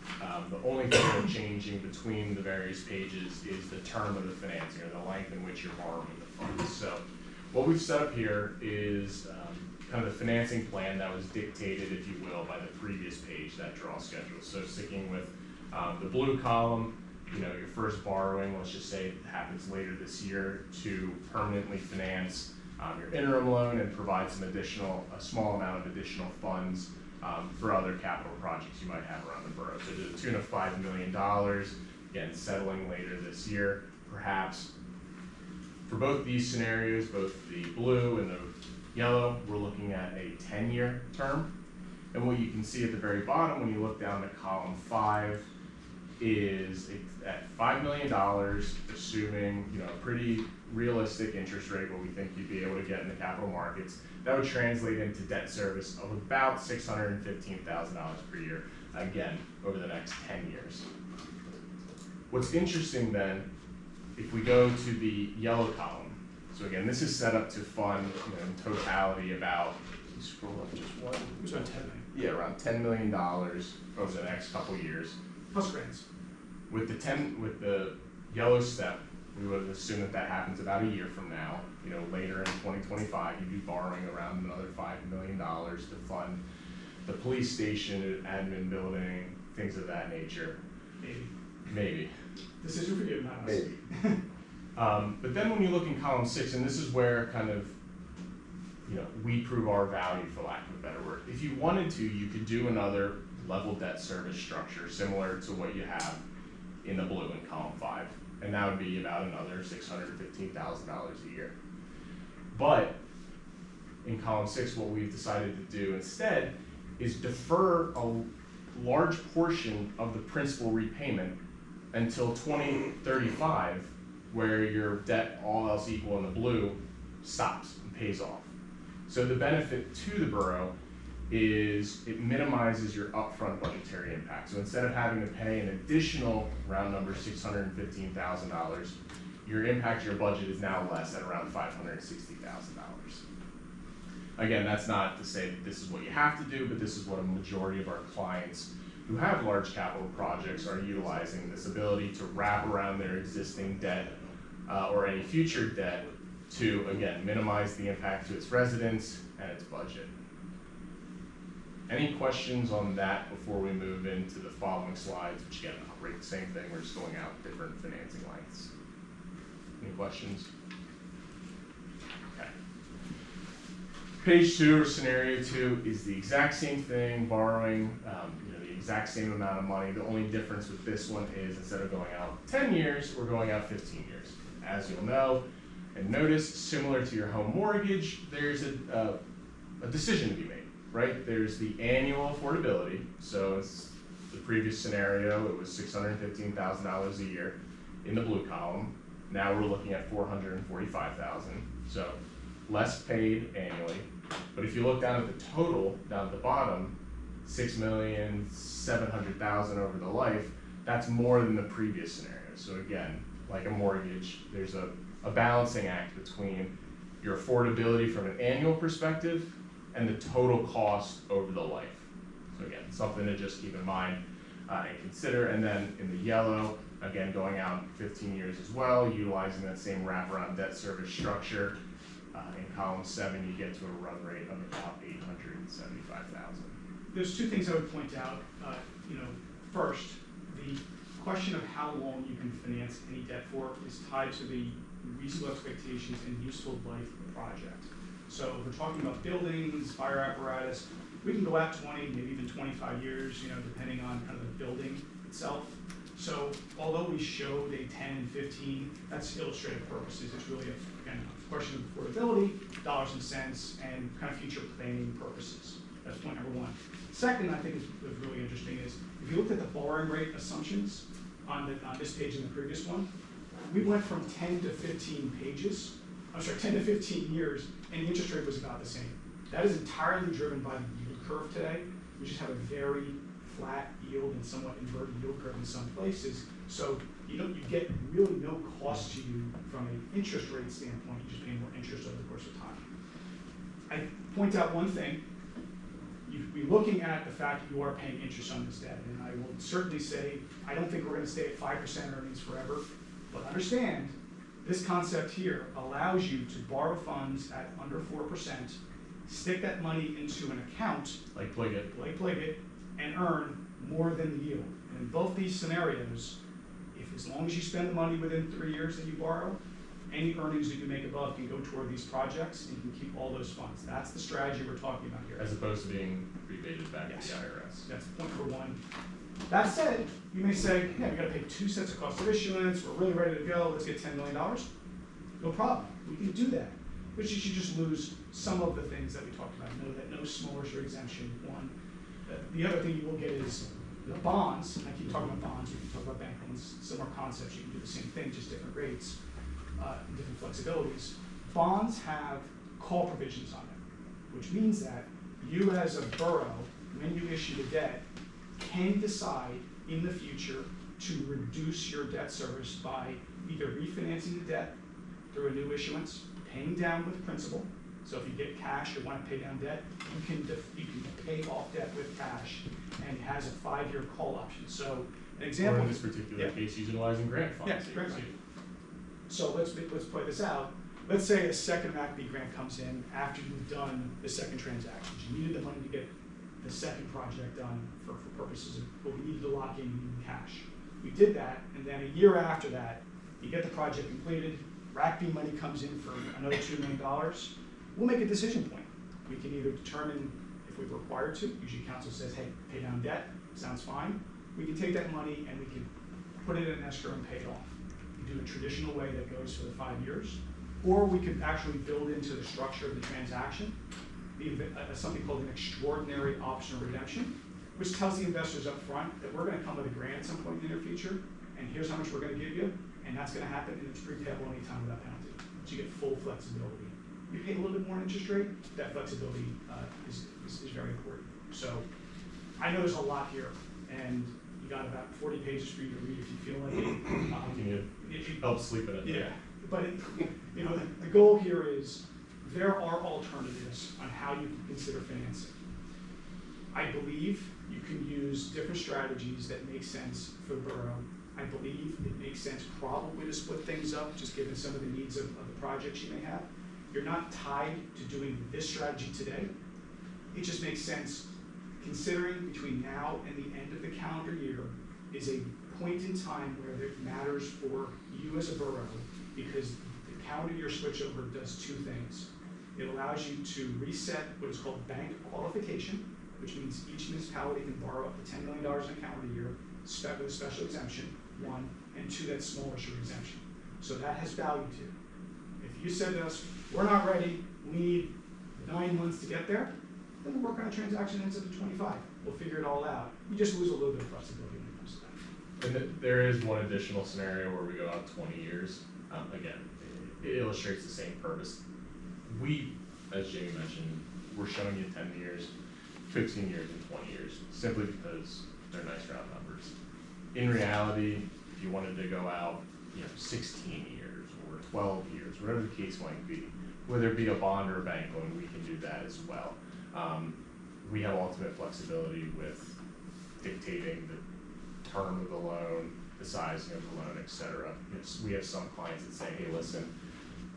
The only thing that's changing between the various pages is the term of the financing, or the length in which you're borrowing the funds. So what we've set up here is kind of the financing plan that was dictated, if you will, by the previous page, that draw schedule. So sticking with the blue column, you know, your first borrowing, let's just say it happens later this year, to permanently finance your interim loan and provide a small amount of additional funds for other capital projects you might have around the borough. So to the tune of $5 million, again, settling later this year, perhaps. For both these scenarios, both the blue and the yellow, we're looking at a 10-year term. And what you can see at the very bottom, when you look down to column 5, is at $5 million, assuming, you know, a pretty realistic interest rate, what we think you'd be able to get in the capital markets, that would translate into debt service of about $615,000 per year, again, over the next 10 years. What's interesting then, if we go to the yellow column, so again, this is set up to fund, you know, in totality about, you scroll up just one. It was around 10 million. Yeah, around $10 million over the next couple years. Plus grants. With the yellow step, we would assume that happens about a year from now. You know, later in 2025, you'd be borrowing around another $5 million to fund the police station, admin building, things of that nature. Maybe. Decision for you, not us. Maybe. But then when you look in column 6, and this is where kind of, you know, we prove our value, for lack of a better word. If you wanted to, you could do another level debt service structure similar to what you have in the blue in column 5. And that would be about another $615,000 a year. But in column 6, what we've decided to do instead is defer a large portion of the principal repayment until 2035, where your debt, all else equal in the blue, stops and pays off. So the benefit to the borough is it minimizes your upfront budgetary impact. So instead of having to pay an additional, round number, $615,000, your impact to your budget is now less at around $560,000. Again, that's not to say that this is what you have to do, but this is what a majority of our clients who have large capital projects are utilizing, this ability to wrap around their existing debt or any future debt to, again, minimize the impact to its residents and its budget. Any questions on that before we move into the following slides, which again, I'll rate the same thing, we're just going out different financing lengths. Any questions? Okay. Page 2, or scenario 2, is the exact same thing, borrowing you know, the exact same amount of money. The only difference with this one is instead of going out 10 years, we're going out 15 years. As you'll know and notice, similar to your home mortgage, there's a decision to be made. Right, there's the annual affordability. So it's the previous scenario, it was $615,000 a year in the blue column. Now we're looking at $445,000. So less paid annually. But if you look down at the total, down at the bottom, $6,700,000 over the life, that's more than the previous scenario. So again, like a mortgage, there's a balancing act between your affordability from an annual perspective and the total cost over the life. So again, something to just keep in mind and consider. And then in the yellow, again, going out 15 years as well, utilizing that same wraparound debt service structure. In column 7, you get to a run rate of about $875,000. There's 2 things I would point out. You know, first, the question of how long you can finance any debt for is tied to the reasonable expectations and useful life of the project. So if we're talking about buildings, fire apparatus, we can go out 20, maybe even 25 years, you know, depending on kind of the building itself. So although we showed a 10 and 15, that's illustrative purposes. It's really, again, a question of affordability, dollars and cents, and kind of future planning purposes. That's point number one. Second, I think is really interesting is, if you looked at the borrowing rate assumptions on this page and the previous one, we went from 10 to 15 pages, 10 to 15 years, and the interest rate was about the same. That is entirely driven by the yield curve today. We just have a very flat yield and somewhat inverted yield curve in some places. So you get really no cost to you from an interest rate standpoint. You just pay more interest over the course of time. I point out one thing. You'd be looking at the fact that you are paying interest on this debt, and I will certainly say, I don't think we're going to stay at 5% earnings forever, but understand, this concept here allows you to borrow funds at under 4%, stick that money into an account, Like PLGIT. and earn more than the yield. And in both these scenarios, as long as you spend the money within 3 years that you borrow, any earnings that you make above can go toward these projects, and you can keep all those funds. That's the strategy we're talking about here. As opposed to being rebated back Yes. to the IRS. That's point number one. That said, you may say, yeah, we gotta pay 2 sets of cost of issuance, we're really ready to go, let's get $10 million. No problem, we can do that. But you should just lose some of the things that we talked about. Know that no small issue exemption, one. The other thing you will get is the bonds, and I keep talking about bonds, we can talk about bank loans, similar concepts, you can do the same thing, just different rates, different flexibilities. Bonds have call provisions on them, which means that you as a borough, when you issue the debt, can decide in the future to reduce your debt service by either refinancing the debt through a new issuance, paying down with principal. So if you get cash or want to pay down debt, you can pay off debt with cash, and it has a 5-year call option. So an example. Or in this particular Yeah. case, utilizing grant funds. Yes, that you grant receive. So let's play this out. Let's say a second MACB grant comes in after you've done the second transaction. You needed the money to get the second project done for purposes of what we needed to lock in cash. We did that, and then a year after that, you get the project completed, RACB money comes in for another $2 million. We'll make a decision point. We can either determine if we're required to, usually council says, hey, pay down debt, sounds fine. We can take that money and we can put it in an escrow and pay it off. We do a traditional way that goes for the 5 years, or we could actually build into the structure of the transaction something called an extraordinary optional redemption, which tells the investors up front that we're going to come with a grant at some point in the near future, and here's how much we're going to give you, and that's going to happen, and it's prepayable anytime without penalty. So you get full flexibility. You pay a little bit more in interest rate, that flexibility is very important. So I know there's a lot here, and you got about 40 pages for you to read if you feel like it. Can you help sleep in it? Yeah, but the goal here is there are alternatives on how you can consider financing. I believe you can use different strategies that make sense for the borough. I believe it makes sense probably to split things up, just given some of the needs of the projects you may have. You're not tied to doing this strategy today. It just makes sense considering between now and the end of the calendar year is a point in time where it matters for you as a borough, because the calendar year switchover does 2 things. It allows you to reset what is called bank qualification, which means each municipality can borrow up to $10 million in a calendar year with a special exemption, 1, and 2, that's small issue exemption. So that has value to you. If you said to us, we're not ready, we need 9 months to get there, then we'll work on a transaction that ends up at 25. We'll figure it all out. You just lose a little bit of flexibility when it comes to that. And there is one additional scenario where we go out 20 years. Again, it illustrates the same purpose. We, as Jamie mentioned, we're showing you 10 years, 15 years, and 20 years, simply because they're nice round numbers. In reality, if you wanted to go out, 16 years or 12 years, whatever the case might be, whether it be a bond or a bank loan, we can do that as well. We have ultimate flexibility with dictating the term of the loan, the sizing of the loan, et cetera. We have some clients that say, hey, listen,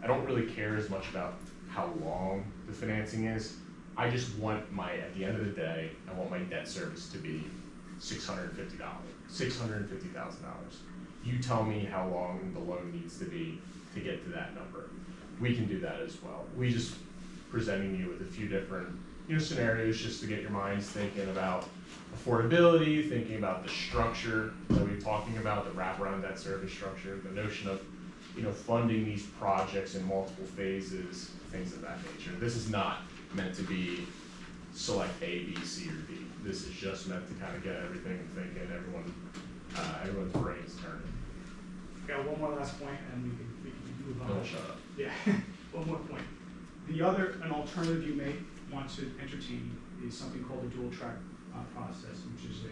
I don't really care as much about how long the financing is. I just want at the end of the day, I want my debt service to be $650,000. You tell me how long the loan needs to be to get to that number. We can do that as well. We just presenting you with a few different scenarios just to get your minds thinking about affordability, thinking about the structure that we're talking about, the wraparound debt service structure, the notion of, funding these projects in multiple phases, things of that nature. This is not meant to be select A, B, C, or D. This is just meant to kind of get everything thinking, everyone's brains turning. Okay, one more last point, and we can move on. Don't shut up. Yeah, one more point. An alternative you may want to entertain is something called a dual track process, which is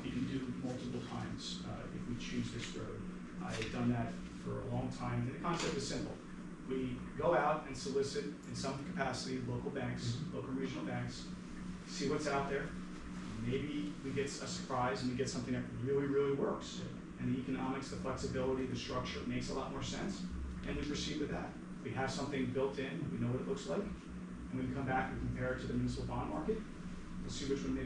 you can do multiple times if we choose this road. I've done that for a long time, and the concept is simple. We go out and solicit in some capacity local banks, local and regional banks, see what's out there. Maybe we get a surprise and we get something that really, really works. And the economics, the flexibility, the structure makes a lot more sense, and we proceed with that. We have something built in, we know what it looks like, and we can come back and compare it to the municipal bond market. We'll see which one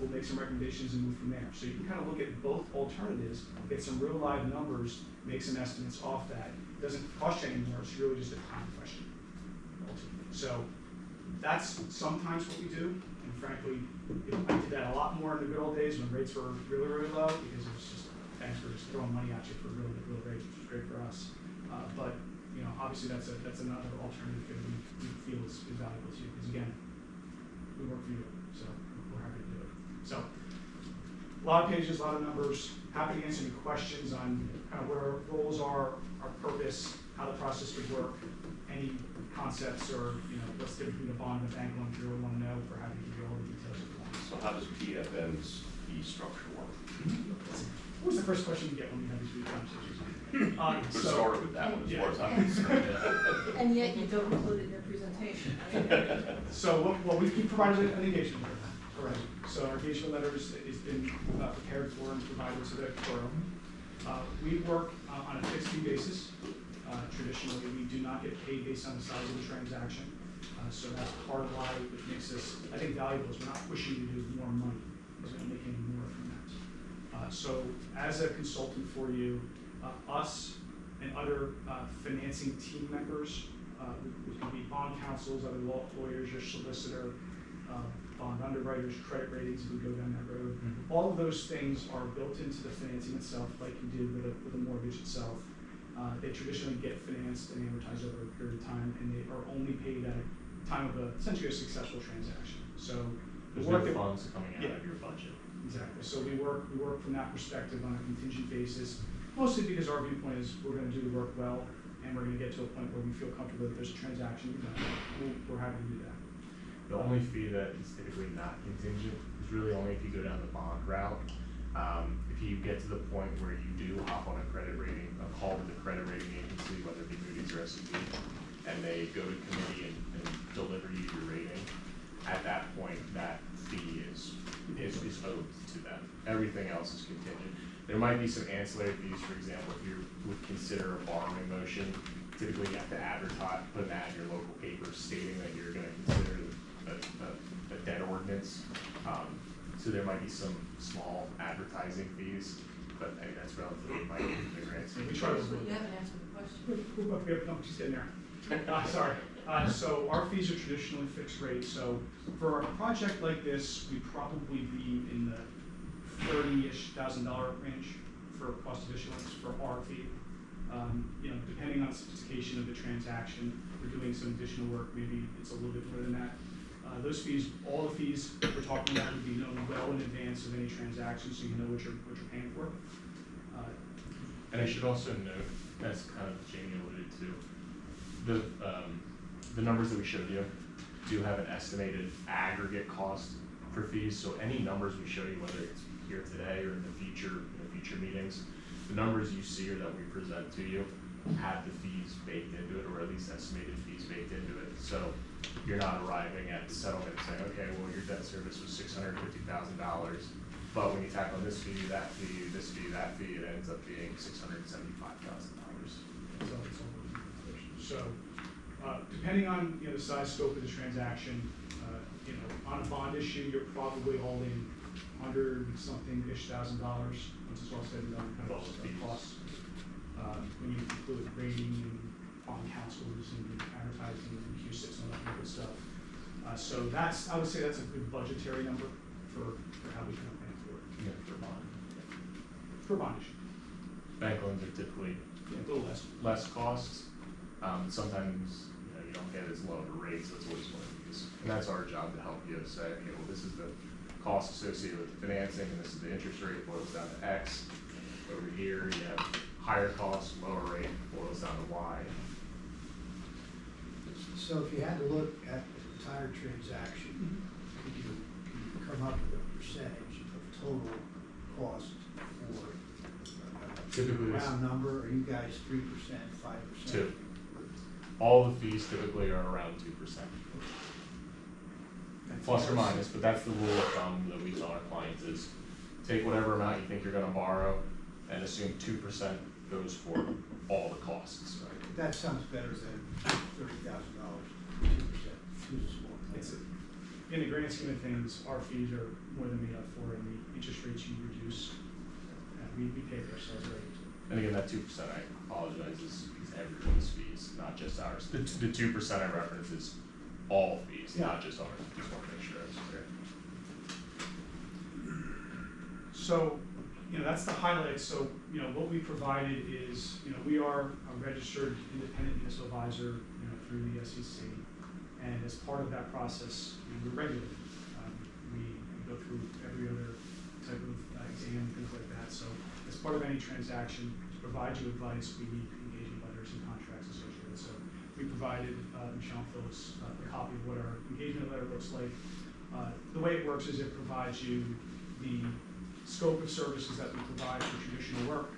we'll make some recommendations and move from there. So you can kind of look at both alternatives, get some real live numbers, make some estimates off that. It doesn't cost you anymore, it's really just a time question, ultimately. So that's sometimes what we do, and frankly, I did that a lot more in the good old days when rates were really, really low, because it was just, banks were just throwing money at you for really good real rates, which was great for us. But obviously that's another alternative that we feel is valuable to you, because again, we work for you, so we're happy to do it. So, a lot of pages, a lot of numbers. Happy to answer any questions on kind of what our goals are, our purpose, how the process would work, any concepts or what's different between a bond and a bank loan if you really want to know. We're happy to give you all the details if you want. So how does PFM's fee structure work? What was the first question you get when we have these big conversations? We started with that one as far as I'm concerned. And yet you don't include it in your presentation. So, we provided an engagement letter already. So our engagement letter has been prepared for and provided to the borough. We work on a fixed fee basis. Traditionally, we do not get paid based on the size of the transaction. So that's part of why it makes us, I think, valuable is we're not pushing you to do more money, because we don't make any more from that. So as a consultant for you, us and other financing team members, which can be bond counsels, other lawyers, your solicitor, bond underwriters, credit ratings, if we go down that road. All of those things are built into the financing itself, like you do with a mortgage itself. They traditionally get financed and amortized over a period of time, and they are only paid at a time of essentially a successful transaction. So There's no funds coming out of your budget. Exactly. So we work from that perspective on a contingent basis, mostly because our viewpoint is we're going to do the work well, and we're going to get to a point where we feel comfortable that there's a transaction. We're happy to do that. The only fee that is typically not contingent is really only if you go down the bond route. If you get to the point where you do hop on a call to the credit rating agency, whether it be Moody's or S&P, and they go to committee and deliver you your rating, at that point, that fee is owed to them. Everything else is contingent. There might be some ancillary fees, for example, if you would consider a borrowing motion, typically you have to advertise, put an ad in your local paper stating that you're going to consider a debt ordinance. So there might be some small advertising fees, but I think that's relatively minor in the grand scheme. We try to You haven't answered the question. No, she's getting there. Sorry. So our fees are traditionally fixed rate. So for a project like this, we'd probably be in the $30,000 range for cost of issuance for our fee. Depending on the sophistication of the transaction, we're doing some additional work. Maybe it's a little bit more than that. Those fees, all the fees we're talking about would be known well in advance of any transaction, so you know what you're paying for. And I should also note, as kind of Jamie alluded to, the numbers that we showed you do have an estimated aggregate cost for fees. So any numbers we show you, whether it's here today or in the future meetings, the numbers you see or that we present to you have the fees baked into it, or at least estimated fees baked into it. So you're not arriving at settlement saying, okay, well, your debt service was $650,000, but when you tack on this fee, that fee, this fee, that fee, it ends up being $675,000. So, depending on the size, scope of the transaction, on a bond issue, you're probably all in $100-something-ish thousand once it's all said and done, kind of costs. When you include rating and bond counsels and advertising and Q6 and all that good stuff. So that's, I would say that's a good budgetary number for how we can plan for it, Yeah, for bond. for bond issue. Bank loans are typically Yeah, a little less. less costs. Sometimes, you don't get as low of a rate, so it's always one of these. And that's our job to help you say, okay, well, this is the cost associated with the financing, and this is the interest rate, boils down to X. Over here, you have higher cost, lower rate, boils down to Y. So if you had to look at the entire transaction, could you come up with a percentage of total cost for Typically, a it's round number? Are you guys 3%, 5%? 2%. All the fees typically are around 2%. Plus or minus, but that's the rule of thumb that we tell our clients is take whatever amount you think you're gonna borrow and assume 2% goes for all the costs. Right. That sounds better than $30,000, 2%, too small. It's, in the grand scheme of things, our fees are more than made up for, and the interest rates you reduce, we pay for ourselves right. And again, that 2%, I apologize, is everyone's fees, not just ours. The 2% I reference is all fees, not just ours. Just want to make sure that's clear. So, that's the highlight. So, what we provided is, we are a registered independent municipal advisor, through the SEC. And as part of that process, we're regulated. We go through every other type of exam, things like that. So, as part of any transaction, to provide you advice, we need engagement letters and contracts associated. So, we provided Michelle and Phyllis a copy of what our engagement letter looks like. The way it works is it provides you the scope of services that we provide for traditional work.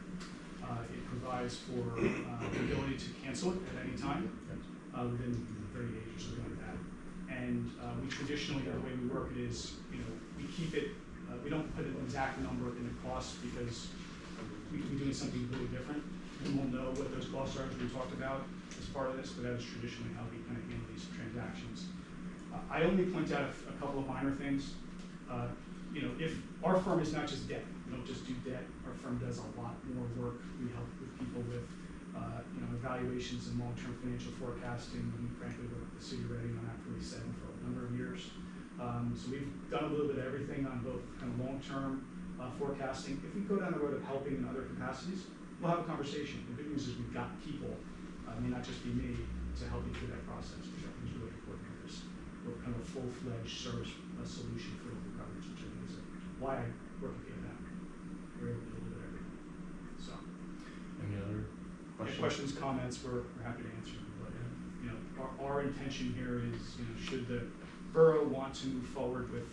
It provides for the ability to cancel it at any time within 30 days or something like that. And we traditionally, the way we work it is, we keep it, we don't put an exact number in the cost because we could be doing something completely different. And we'll know what those costs are, as we talked about as part of this, but that is traditionally how we kind of handle these transactions. I only point out a couple of minor things. If our firm is not just debt, we don't just do debt. Our firm does a lot more work. We help with people with, evaluations and long-term financial forecasting. And frankly, work with the city of Reading on Act 47 for a number of years. So we've done a little bit of everything on both kind of long-term forecasting. If we go down the road of helping in other capacities, we'll have a conversation. The good news is we've got people, may not just be me, to help you through that process, which I think is really important here. We're kind of a full-fledged service solution for local coverage, which I think is why I work at PLGIT. We're able to do a little bit of everything. So, Any other any questions? questions, comments, we're happy to answer them. But our intention here is, should the borough want to move forward with,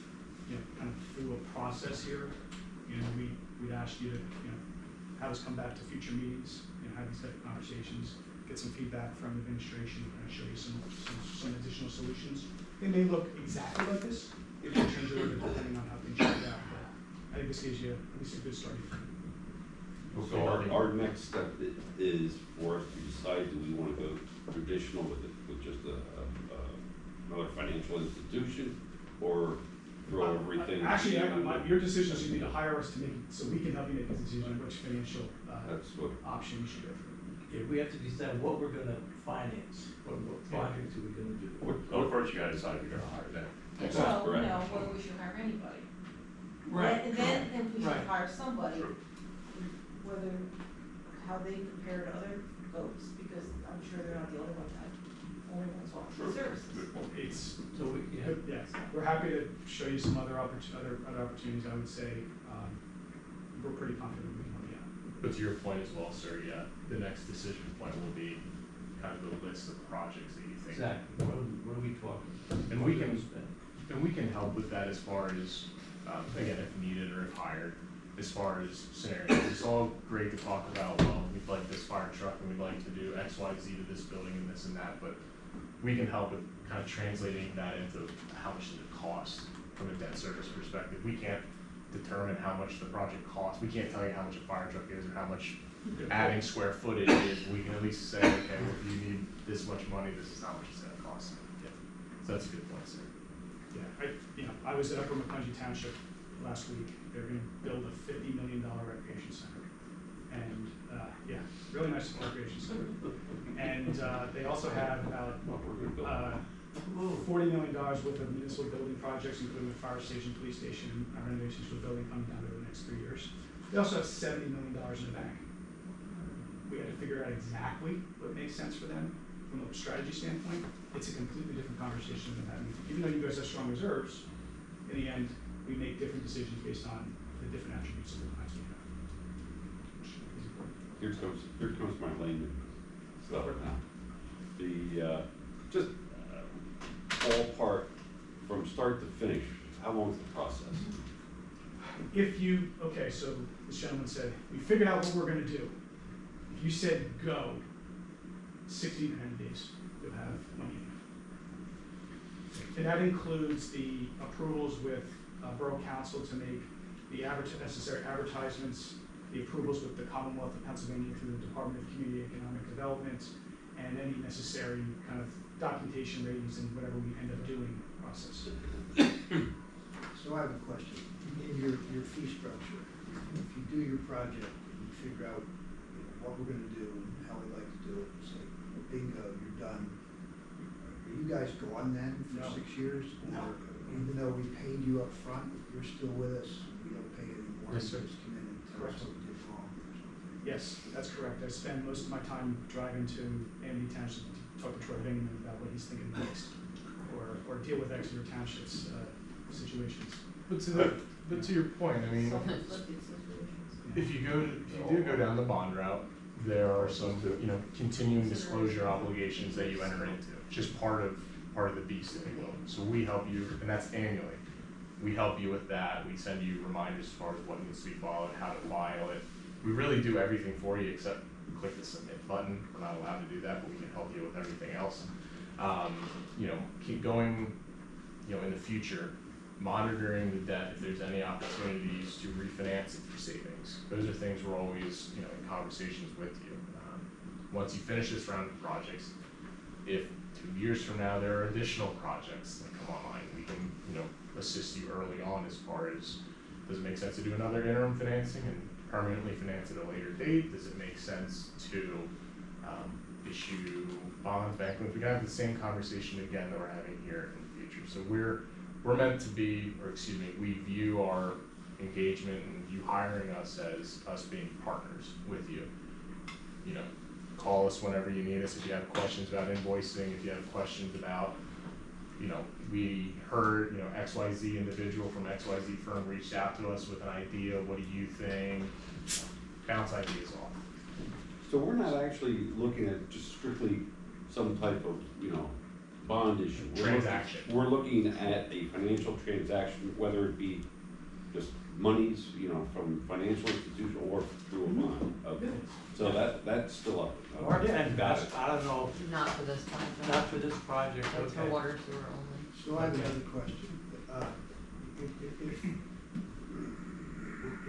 kind of through a process here, we'd ask you to, have us come back to future meetings, have these type of conversations, get some feedback from the administration, and show you some additional solutions. They may look exactly like this. It may change a little bit depending on how things shake out, but I think this gives you at least a good starting point. So our next step is for us to decide, do we want to go traditional with just another financial institution, or throw everything? Actually, your decision is you need to hire us to make, so we can help you make a decision which financial That's what. option you should go through. Yeah, we have to decide what we're gonna finance, what projects are we gonna do. Well, first you gotta decide if you're gonna hire them. That's Well, correct. whether we should hire anybody. Right, And then if we should right. hire somebody, True. whether, how they compare to other folks, because I'm sure they're not the only ones offering services. It's, So we, yeah, we're happy to show you some other opportunities. I would say, we're pretty confident we can help you out. But to your point as well, sir, yeah, the next decision point will be kind of the list of projects that you think. exactly, what are we talking? And What we are can, spend? and we can help with that as far as, again, if needed or if hired, as far as scenarios. It's all great to talk about, well, we'd like this fire truck and we'd like to do X, Y, Z to this building and this and that, but we can help with kind of translating that into how much does it cost from a debt service perspective. We can't determine how much the project costs. We can't tell you how much a fire truck is or how much adding square footage is. We can at least say, okay, well, if you need this much money, this is how much it's gonna cost. Yeah. So that's a good point, sir. Yeah, I was at Upper McCungie Township last week. They're gonna build a $50 million recreation center. And, really nice recreation center. And, they also have about, $40 million worth of municipal building projects, including the fire station, police station, and renovations to a building coming down over the next 3 years. They also have $70 million in the bank. We had to figure out exactly what makes sense for them from a strategy standpoint. It's a completely different conversation than having, even though you guys have strong reserves, in the end, we make different decisions based on the different attributes of the clients we have. Which is important. Here comes my layman stuff now. The, just ballpark from start to finish, how long is the process? Okay, so this gentleman said, we figured out what we're gonna do. If you said go, 60 to 90 days, you'll have money. And that includes the approvals with Borough Council to make the necessary advertisements, the approvals with the Commonwealth of Pennsylvania through the Department of Community Economic Development, and any necessary kind of documentation ratings and whatever we end up doing process. So I have a question. In your fee structure, if you do your project and you figure out what we're gonna do and how we like to do it, you say, bingo, you're done. Are you guys gone then for No. 6 years? No. Or even though we paid you up front, you're still with us, we don't pay anymore? Yes, sir. You just come in and tell us Correct. what we did wrong or something? Yes, that's correct. I spend most of my time driving to Amity Township to talk to Troy Bingaman about what he's thinking next, or deal with Exeter Township's situations. But to your point, I mean, Self-inflicted situations. if you do go down the bond route, there are some, continuing disclosure obligations that you enter into. It's just part of the beast, if you will. So we help you, and that's annually. We help you with that. We send you reminders as far as what needs to be followed, how to file it. We really do everything for you except click the submit button. We're not allowed to do that, but we can help you with everything else. Keep going, in the future, monitoring the debt if there's any opportunities to refinance it for savings. Those are things we're always, in conversations with you. Once you finish this round of projects, if 2 years from now there are additional projects that come online, we can, assist you early on as far as, does it make sense to do another interim financing and permanently finance at a later date? Does it make sense to issue bonds back? We can have the same conversation again that we're having here in the future. So we're meant to be, we view our engagement and you hiring us as us being partners with you. Call us whenever you need us if you have questions about invoicing, if you have questions about, we heard, XYZ individual from XYZ firm reached out to us with an idea, what do you think? Bounce ideas off. So we're not actually looking at just strictly some type of, bond issue. Transaction. We're looking at a financial transaction, whether it be just monies, from financial institution or through a bond. Okay. So that's still up. Our ten, I don't know, Not for this project. not for this project, That's for okay. water sewer only. So I have another question.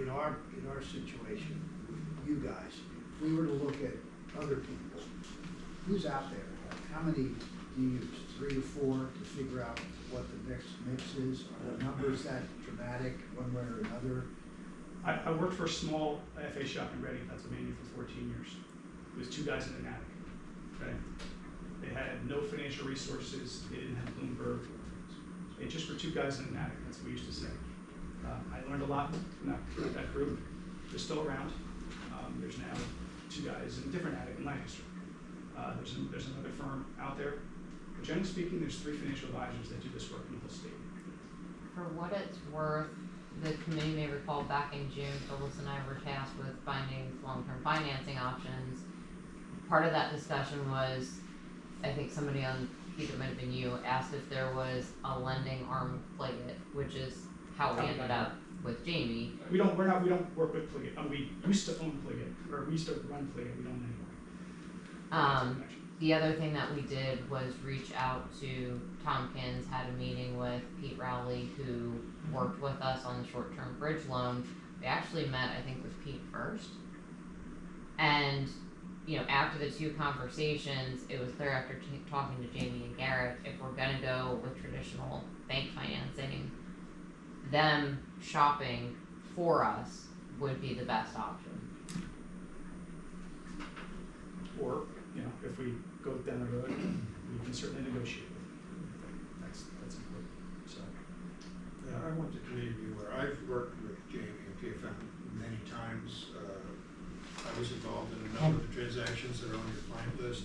In our situation, you guys, if we were to look at other people, who's out there? How many do you use? 3 or 4 to figure out what the next mix is? Are the numbers that dramatic one way or another? I worked for a small FA shop in Reading, Pennsylvania for 14 years. It was 2 guys in an attic, okay? They had no financial resources, they didn't have Bloomberg. They just were 2 guys in an attic, that's what we used to say. I learned a lot from that group. They're still around. There's now 2 guys in a different attic in Lancaster. There's another firm out there. But generally speaking, there's 3 financial advisors that do this work in the whole state. For what it's worth, the committee may recall back in June, Phyllis and I were tasked with finding long-term financing options. Part of that discussion was, I think somebody on, I think it might have been you, asked if there was a lending arm of PLGIT, which is how we ended up with Jamie. We don't work with PLGIT. We used to own PLGIT, or we used to run PLGIT, we don't anymore. The other thing that we did was reach out to Tompkins, had a meeting with Pete Rowley, who worked with us on the short-term bridge loan. We actually met, I think, with Pete first. And, after the 2 conversations, it was clear after talking to Jamie and Garrett, if we're gonna go with traditional bank financing, them shopping for us would be the best option. Or, if we go down the road, we can certainly negotiate with them. that's important, so. I went to community where I've worked with Jamie and PFM many times. I was involved in a number of the transactions that are on your client list.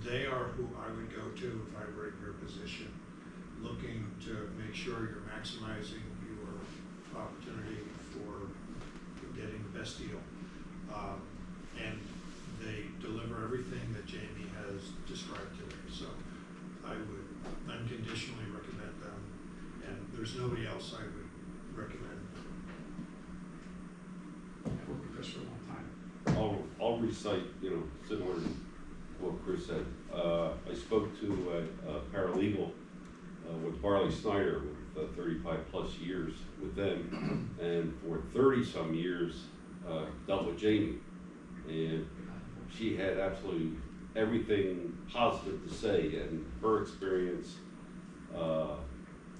They are who I would go to if I were in your position, looking to make sure you're maximizing your opportunity for getting the best deal. And they deliver everything that Jamie has described today. So I would unconditionally recommend them, and there's nobody else I would recommend. I've worked with Chris for a long time. I'll recite, similar to what Chris said. I spoke to a paralegal with Barley Snyder with 35 plus years with them, and for 30 some years dealt with Jamie, and she had absolutely everything positive to say, and her experience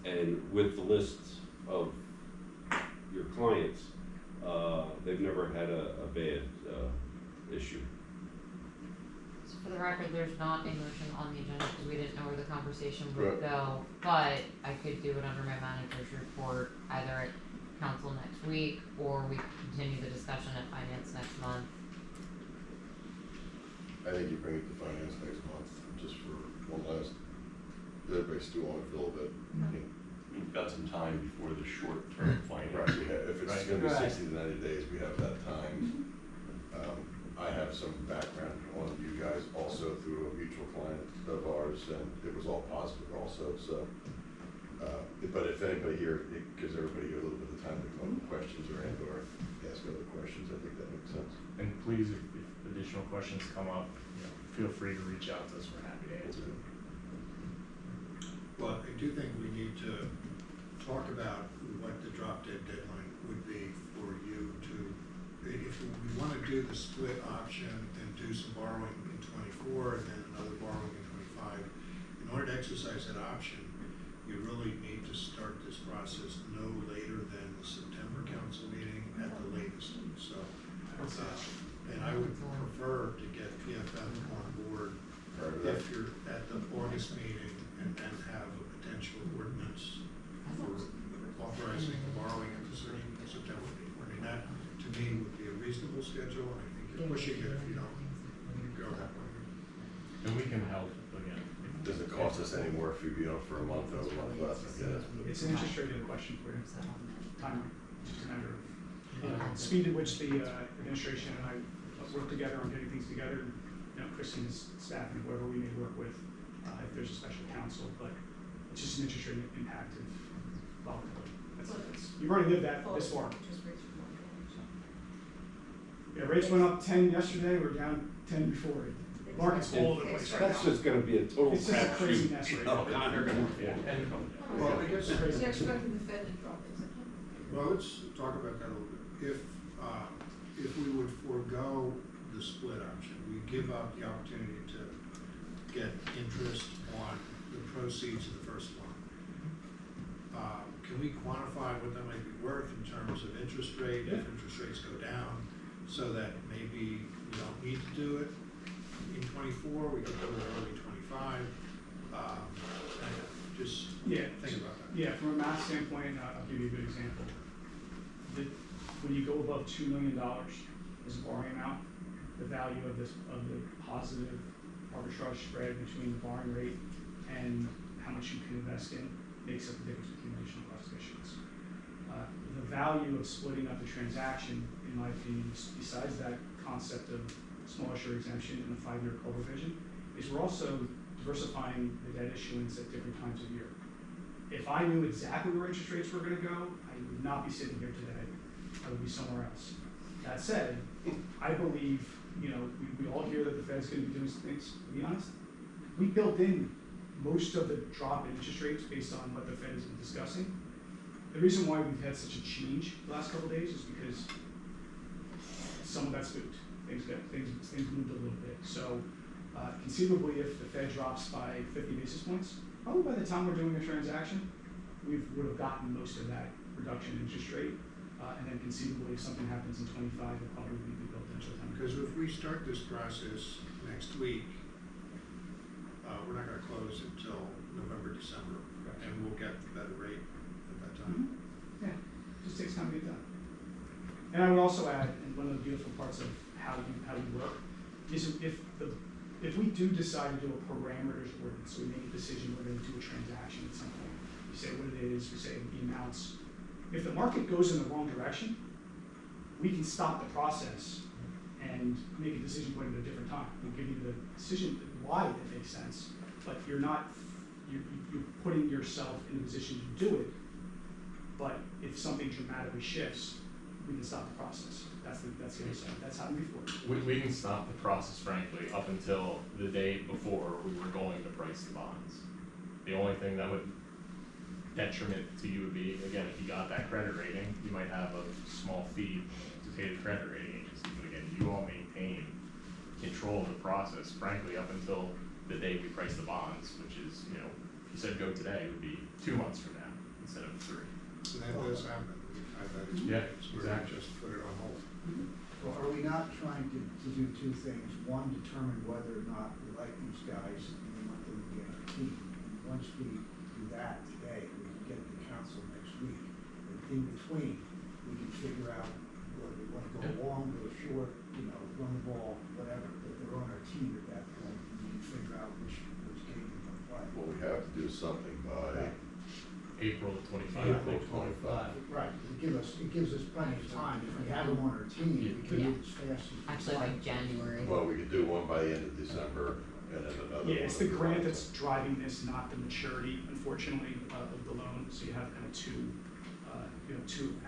and with the lists of your clients, they've never had a bad issue. So for the record, there's not a motion on the agenda because we didn't know where the conversation would go, but I could do it under my manager's report either at council next week or we continue the discussion at finance next month. I think you bring it to finance next month, just for one last, everybody's still on it for a little bit. We've got some time before the short-term finance. Right, if it's Right. gonna be 60 to 90 days, we have that time. I have some background on you guys also through a mutual client of ours, and it was all positive also, so. But if anybody here, it gives everybody here a little bit of time to come up with questions or ask other questions, I think that makes sense. And please, if additional questions come up, feel free to reach out to us, we're happy to answer them. Well, I do think we need to talk about what the drop dead deadline would be for you to, if we want to do the split option and do some borrowing in 24 and then another borrowing in 25, in order to exercise that option, you really need to start this process no later than the September council meeting at the latest. So, and I would prefer to get PFM on board if you're at the August meeting and then have a potential ordinance for authorizing the borrowing at the September meeting. I mean, that to me would be a reasonable schedule, and I think you're pushing it if you don't go that way. And we can help, again. Does it cost us any more if we be on for a month or a month less? I guess. It's an interest rate question for you. Time, just a matter of speed at which the administration and I work together on getting things together. Chris and his staff and whoever we may work with, if there's a special counsel, but it's just an interest rate impact of volatility. You've already lived that this far. Yeah, rates went up 10 yesterday, we're down 10 before. The market's all over the place right now. That's just gonna be a total It's just a crapshoot. crazy mess right now. Well, I guess, Crazy. They're expecting the Fed to drop in September. well, let's talk about that a little bit. If we would forego the split option, we give up the opportunity to get interest on the proceeds of the first one. Can we quantify what that might be worth in terms of interest rate, if interest rates go down, so that maybe we don't need to do it in 24, we can do it early 25? Just think about that. Yeah, from a math standpoint, I'll give you a good example. When you go above $2 million as a borrowing amount, the value of the positive arbitrage spread between the borrowing rate and how much you can invest in makes up the difference between additional cost of issuance. The value of splitting up the transaction, in my opinion, besides that concept of small issuer exemption and the 5-year call provision, is we're also diversifying the debt issuance at different times of year. If I knew exactly where interest rates were going to go, I would not be sitting here today. I would be somewhere else. That said, I believe, we all hear that the Fed's going to be doing some things. To be honest, we built in most of the drop in interest rates based on what the Fed has been discussing. The reason why we've had such a change the last couple of days is because some of that's spooked. Things moved a little bit. So conceivably, if the Fed drops by 50 basis points, probably by the time we're doing a transaction, we would have gotten most of that reduction in interest rate. And then conceivably, if something happens in 25, it'll probably be built into the time. Because if we start this process next week, we're we're not gonna close until November, December, and we'll get the better rate at that time. Yeah, just takes time to get done. And I would also add, and one of the beautiful parts of how you work, is if we do decide to do a parameters ordinance, so we make a decision, we're gonna do a transaction at some point, we say what it is, we say the amounts. If the market goes in the wrong direction, we can stop the process and make a decision point at a different time. We'll give you the decision why it makes sense, but you're putting yourself in a position to do it. But if something dramatically shifts, we can stop the process. That's the other side. That's how we work. We can stop the process, frankly, up until the day before we were going to price the bonds. The only thing that would detriment to you would be, again, if you got that credit rating, you might have a small fee to pay the credit rating agency. But again, you all maintain control of the process, frankly, up until the day we price the bonds, which is, if you said go today, it would be 2 months from now instead of 3. And that does happen. We've had that Yeah, experience where we exactly. just put it on hold. Well, are we not trying to do two things? One, determine whether or not we like these guys and we want them to get our team. And once we do that today, we can get the council next week. And in between, we can figure out whether we want to go long, go short, run the ball, whatever. But they're on our team at that point, and we can figure out which game we're going to play. Well, we have to do something by April 25. April 25. Right, it gives us plenty of time. If we have them on our team, we can move as fast as we Actually, can. like January. Well, we could do one by the end of December and then another one. Yeah, it's the grant that's driving this, not the maturity, unfortunately, of the loan. So you have kind of two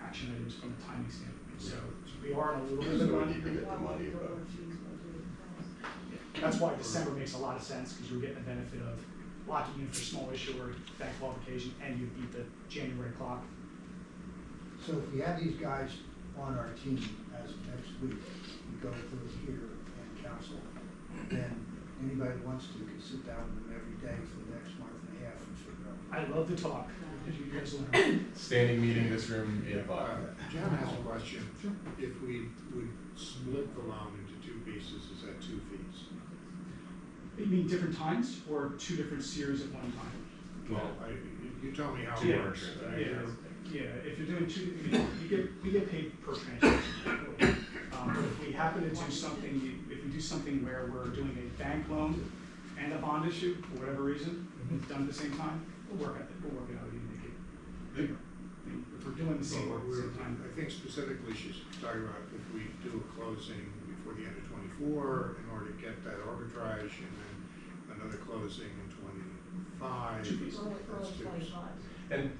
action items from a timing standpoint. So we are on a little bit of a So we run. need to get the money, but That's why December makes a lot of sense, because you're getting the benefit of locking in for small issuer, bank qualification, and you beat the January clock. So if we have these guys on our team as of next week, we go through it here and council, then anybody who wants to can sit down with them every day for the next month and a half and figure out. I love to talk, as you guys learn. Standing meeting in this room, 8 o'clock. John has a question. If we would split the loan into 2 pieces, is that 2 fees? You mean different times, or 2 different series at one time? Well, you tell me how Two it works. different Yeah, if you're doing 2, we get paid per transaction. But if we happen to do something, if we do something where we're doing a bank loan and a bond issue, for whatever reason, it's done at the same time, we'll work it out, we make it bigger. If we're doing the same work at the same time. I think specifically she's talking about if we do a closing before the end of 24 in order to get that arbitrage, and then another closing in 25. 2 fees. That's 2. And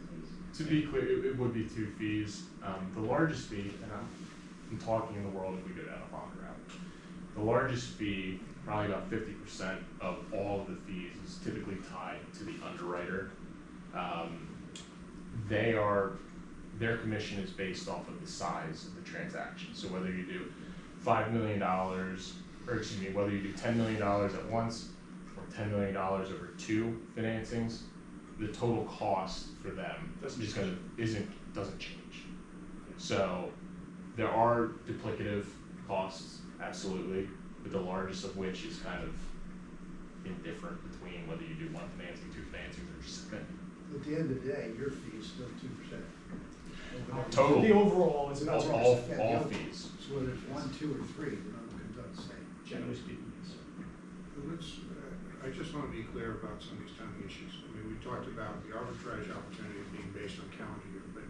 to be clear, it would be 2 fees. The largest fee, and I'm talking in the world if we go down a bond route, the largest fee, probably about 50% of all of the fees, is typically tied to the underwriter. Their commission is based off of the size of the transaction. So whether you do $5 million, whether you do $10 million at once, or $10 million over 2 financings, the total cost for them doesn't change. So there are duplicative costs, absolutely, but the largest of which is kind of indifferent between whether you do 1 financing, 2 financings, or just a At the end of the day, your fee is still 2%. Total. The overall is about 2%. all fees. So whether it's 1, 2, or 3, the number comes out the same. Generally speaking, yes. I just want to be clear about some of these timing issues. I mean, we talked about the arbitrage opportunity being based on calendar year, but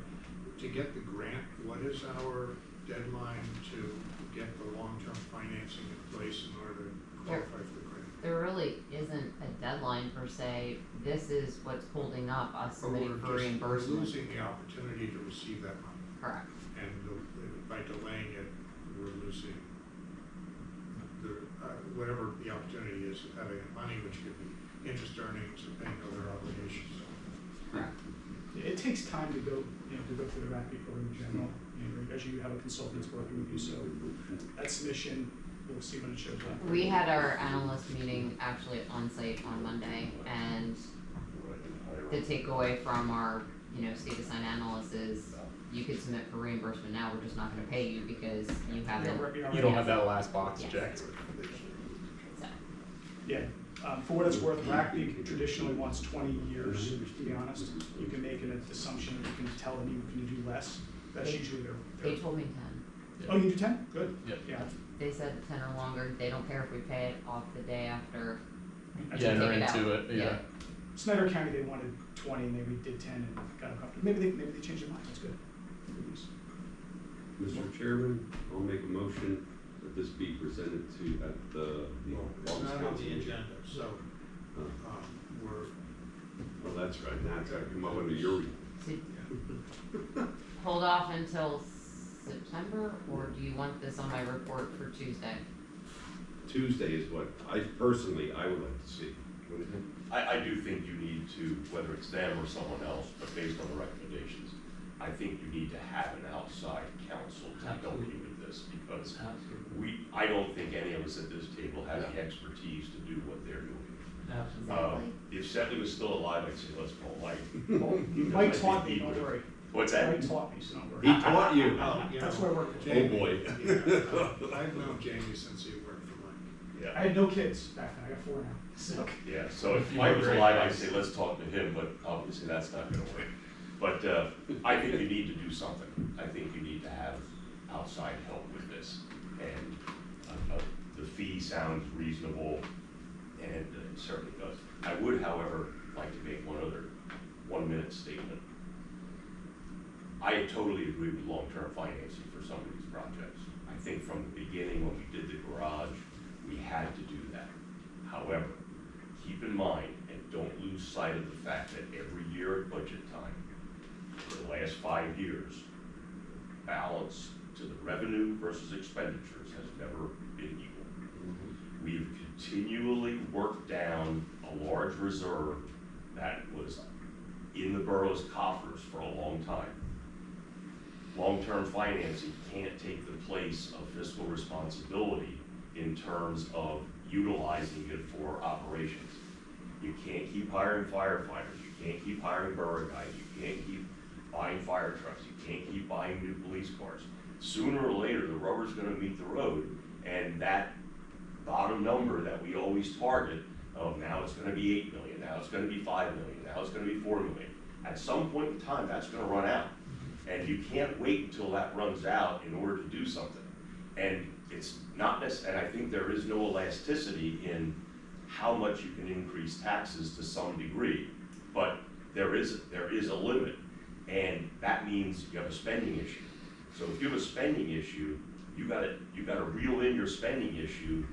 to get the grant, what is our deadline to get the long-term financing in place in order to qualify for the grant? There really isn't a deadline per se. This is what's holding up us Or submitting for we're reimbursement. losing the opportunity to receive that money, Correct. and by delaying it, we're losing whatever the opportunity is of having that money, which could be interest earnings or paying other obligations. Correct. It takes time to go through the RACP program in general. As you have a consultant that's working with you, so that submission, we'll see when it shows up. We had our analyst meeting actually on site on Monday, and the takeaway from our, state assigned analyst is you could submit for reimbursement now, we're just not gonna pay you because you haven't. You don't have that last box Yes. checked. So, Yeah, For what it's worth, RACB traditionally wants 20 years, to be honest. You can make an assumption, you can tell them you can do less. That's usually They their. told me 10. Oh, you do 10? Good. Yep. Yeah. They said 10 or longer, they don't care if we pay it off the day after. That's Yeah, okay. enter Take it into out. it, yeah. Snyder County, they wanted 20, and maybe did 10 and got them comfortable. Maybe they changed their mind, that's good. Good news. Mr. Chairman, I'll make a motion that this be presented to, at the Well, it's August not on council. the agenda, so, we're, Well, that's right, now it's gotta come up under your, So, hold off until September, or do you want this on my report for Tuesday? Tuesday is what I personally, I would like to see. What do you think? I do think you need to, whether it's them or someone else, but based on the recommendations, I think you need to have an outside counsel to help you with this, because I don't think any of us at this table have the expertise to do what they're doing. Absolutely. If Sedley was still alive, I'd say, let's call Mike. Mike Because I taught think me, he don't would've- worry. What's that? Mike taught me, so don't worry. He taught you. you That's know, where I work. Jamie- Oh, boy. Yeah, I've known Jamie since he worked for Mike. I Yeah, had no kids back then, I got 4 now. So. yeah, so if You Mike were was great, alive, I'd guys. say, let's talk to him, but obviously that's not gonna work. But, I think you need to do something. I think you need to have outside help with this. And, the fee sounds reasonable, and it certainly does. I would, however, like to make one other 1-minute statement. I totally agree with long-term financing for some of these projects. I think from the beginning, when we did the garage, we had to do that. However, keep in mind, and don't lose sight of the fact that every year at budget time, for the last 5 years, balance to the revenue versus expenditures has never been equal. We've continually worked down a large reserve that was in the borough's coffers for a long time. Long-term financing can't take the place of fiscal responsibility in terms of utilizing it for operations. You can't keep hiring firefighters, you can't keep hiring borough guys, you can't keep buying fire trucks, you can't keep buying new police cars. Sooner or later, the rubber's gonna meet the road, and that bottom number that we always target, of now it's gonna be 8 million, now it's gonna be 5 million, now it's gonna be 4 million. At some point in time, that's gonna run out. And you can't wait until that runs out in order to do something. And it's not and I think there is no elasticity in how much you can increase taxes to some degree, but there is a limit. And that means you have a spending issue. So if you have a spending issue, you gotta reel in your spending issue.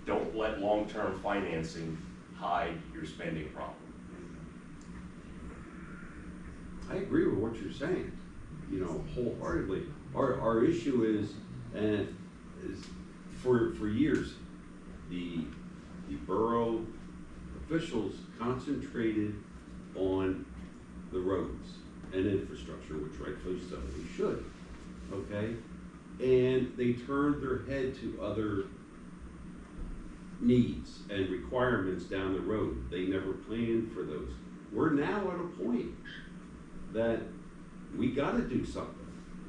Don't let long-term financing hide your spending problem. I agree with what you're saying, you know, wholeheartedly. Our issue is for years, the borough officials concentrated on the roads and infrastructure, which rightfully so, they should, okay? And they turned their head to other needs and requirements down the road. They never planned for those. We're now at a point that we gotta do something.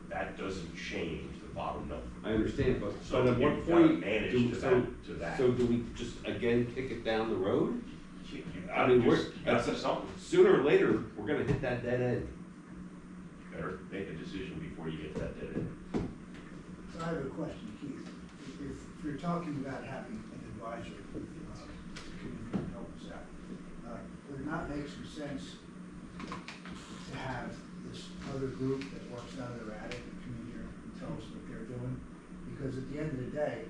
That doesn't change the bottom number. I understand, but So at what you've gotta point manage do, to that. so do we just again kick it down the road? You I mean, gotta we're, you gotta do something. sooner or later, we're gonna hit that dead end. Better make a decision before you get to that dead end. So I have a question, Keith. If you're talking about having an advisor, can help us out, would it not make some sense to have this other group that works out of their attic and come in here and tell us what they're doing? Because at the end of the day,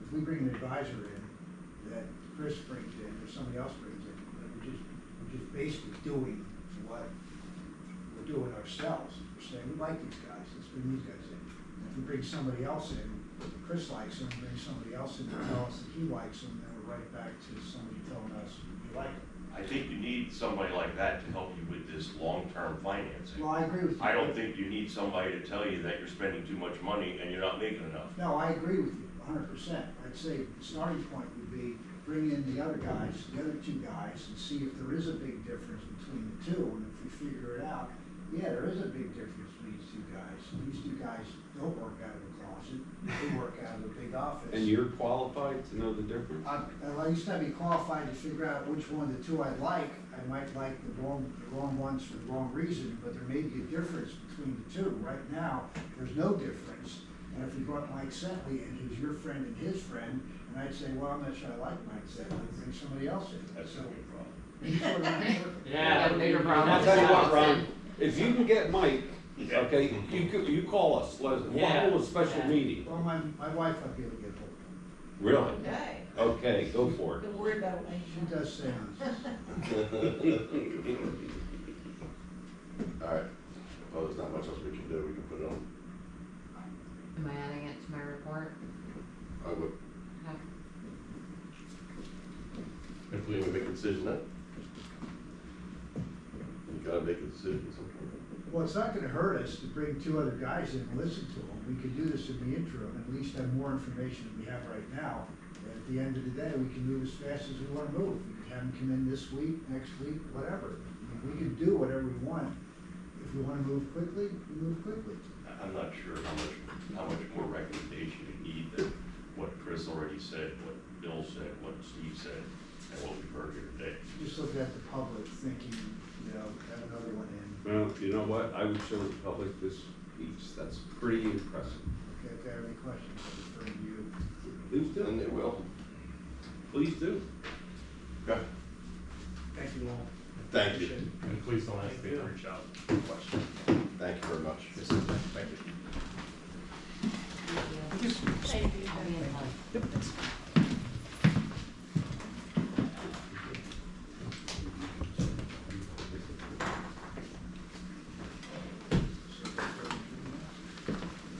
if we bring an advisor in, that Chris brings in, or somebody else brings in, then we're just basically doing what we're doing ourselves. We're saying, we like these guys, let's bring these guys in. And if we bring somebody else in, Chris likes them, bring somebody else in to tell us that he likes them, then we're right back to somebody telling us we like them. I think you need somebody like that to help you with this long-term financing. Well, I agree with you. I don't think you need somebody to tell you that you're spending too much money and you're not making enough. No, I agree with you 100%. I'd say the starting point would be bring in the other guys, the other 2 guys, and see if there is a big difference between the two. And if we figure it out, Yeah, there is a big difference between these two guys. These two guys don't work out of a closet, they work out of a big office. And you're qualified to know the difference? I used to be qualified to figure out which one of the two I like. I might like the wrong ones for the wrong reason, but there may be a difference between the two. Right now, there's no difference. And if you brought Mike Sentley in, who's your friend and his friend, and I'd say, well, I'm not sure I like Mike Sentley, bring somebody else in. That's So a big problem. you go around and work. Yeah, bigger problem. I'll tell you what, Ron, if you can get Mike, Yeah. okay, you call us, we'll hold a special Yeah. meeting. Well, my wife I'd be able to get hold of. Really? Okay. Okay, go for it. Don't worry about it. She does seances. All right, well, there's not much else we can do, we can put it on, Am I adding it to my report? I would, No. if we make a decision then. You gotta make a decision sometime. Well, it's not gonna hurt us to bring two other guys in and listen to them. We could do this in the interim, at least have more information than we have right now. And at the end of the day, we can move as fast as we wanna move. We can have them come in this week, next week, whatever. I mean, we can do whatever we want. If we wanna move quickly, we move quickly. I'm not sure how much more recommendation you need than what Chris already said, what Bill said, what Steve said, and what we've heard here today. Just look at the public thinking, have another one in. Well, you know what, I would show the public this piece, that's pretty impressive. Okay, if they have any questions, I'll refer to you. Please And do, they will. please do. Okay. Thank you all. Thank you. Appreciate it. And please don't hesitate to reach out with questions. Thank you very much. Yes, sir. Thank you. Thank you. I'll be in touch.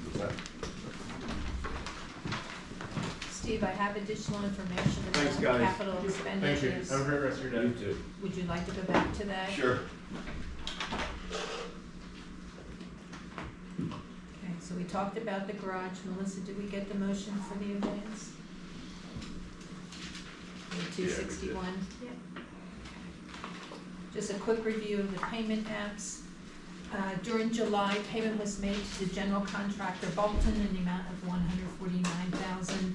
What's that? Steve, I have additional information Thanks, about guys. capital Thank you. expenditures. Have a great rest of your day. You too. Would you like to go back to that? Sure. Okay, so we talked about the garage. Melissa, did we get the motion for the advance? The Yeah, we did. 261? Yeah. Just a quick review of the payment apps. During July, payment was made to the general contractor Bolton in the amount of $149,000.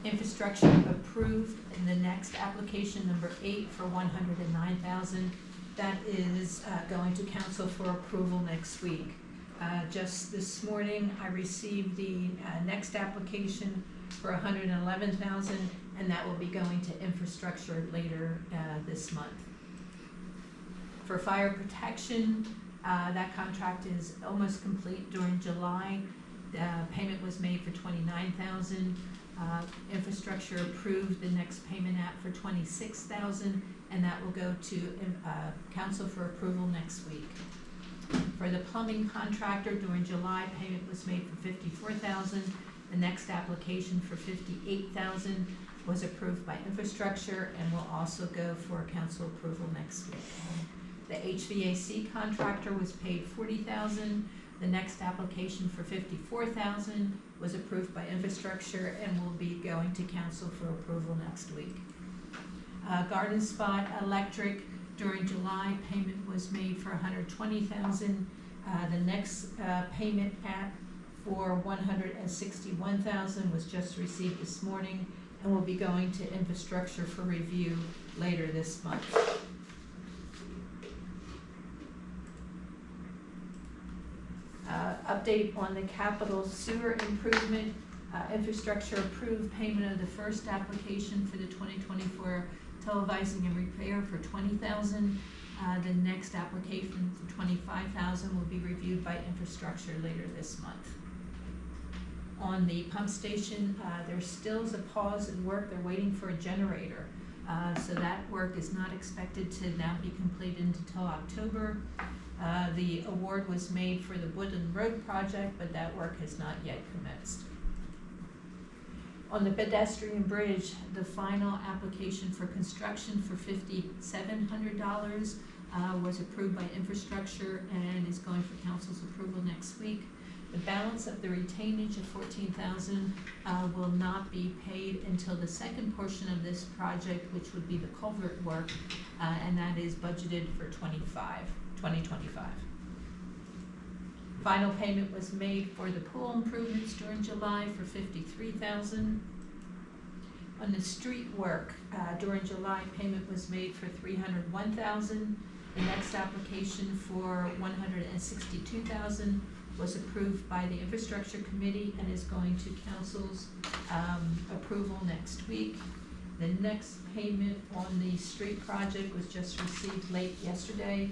Infrastructure approved in the next application, number 8, for $109,000. That is going to council for approval next week. Just this morning, I received the next application for $111,000, and that will be going to infrastructure later this month. For fire protection, that contract is almost complete during July. Payment was made for $29,000. Infrastructure approved the next payment app for $26,000, and that will go to council for approval next week. For the plumbing contractor, during July, payment was made for $54,000. The next application for $58,000 was approved by infrastructure and will also go for council approval next week. The HVAC contractor was paid $40,000. The next application for $54,000 was approved by infrastructure and will be going to council for approval next week. Garden Spot Electric, during July, payment was made for $120,000. The next payment app for $161,000 was just received this morning and will be going to infrastructure for review later this month. Update on the capital sewer improvement. Infrastructure approved payment of the first application for the 2024 televising and repair for $20,000. The next application for $25,000 will be reviewed by infrastructure later this month. On the pump station, there still is a pause in work. They're waiting for a generator. So that work is not expected to now be completed until October. The award was made for the Woodland Road project, but that work has not yet commenced. On the pedestrian bridge, the final application for construction for $5,700 was approved by infrastructure and is going for council's approval next week. The balance of the retainage of $14,000 will not be paid until the second portion of this project, which would be the culvert work, and that is budgeted for 25 2025. Final payment was made for the pool improvements during July for $53,000. On the street work, during July, payment was made for $301,000. The next application for $162,000 was approved by the Infrastructure Committee and is going to council's approval next week. The next payment on the street project was just received late yesterday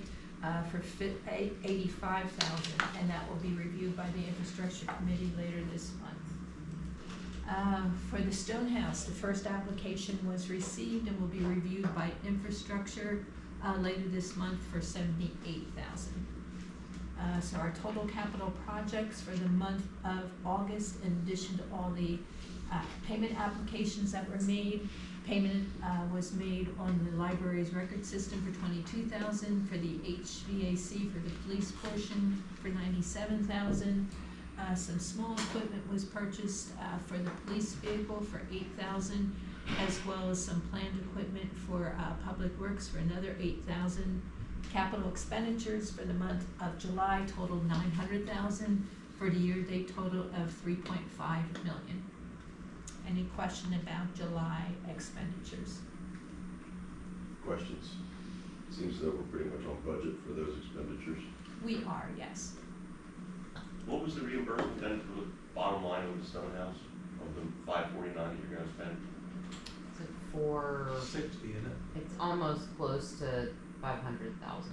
for $85,000, and that will be reviewed by the Infrastructure Committee later this month. For the Stonehouse, the first application was received and will be reviewed by Infrastructure later this month for $78,000. So our total capital projects for the month of August, in addition to all the payment applications that were made, payment was made on the library's record system for $22,000, for the HVAC for the police portion for $97,000. Some small equipment was purchased for the police vehicle for $8,000, as well as some planned equipment for public works for another $8,000. Capital expenditures for the month of July totaled $900,000 for the year-to-date total of $3.5 million. Any question about July expenditures? Questions? Seems that we're pretty much on budget for those expenditures. We are, yes. What was the reimbursement then for the bottom line of the Stonehouse of the $549 that you're gonna spend? It's like for, 60, isn't it? it's almost close to 500,000.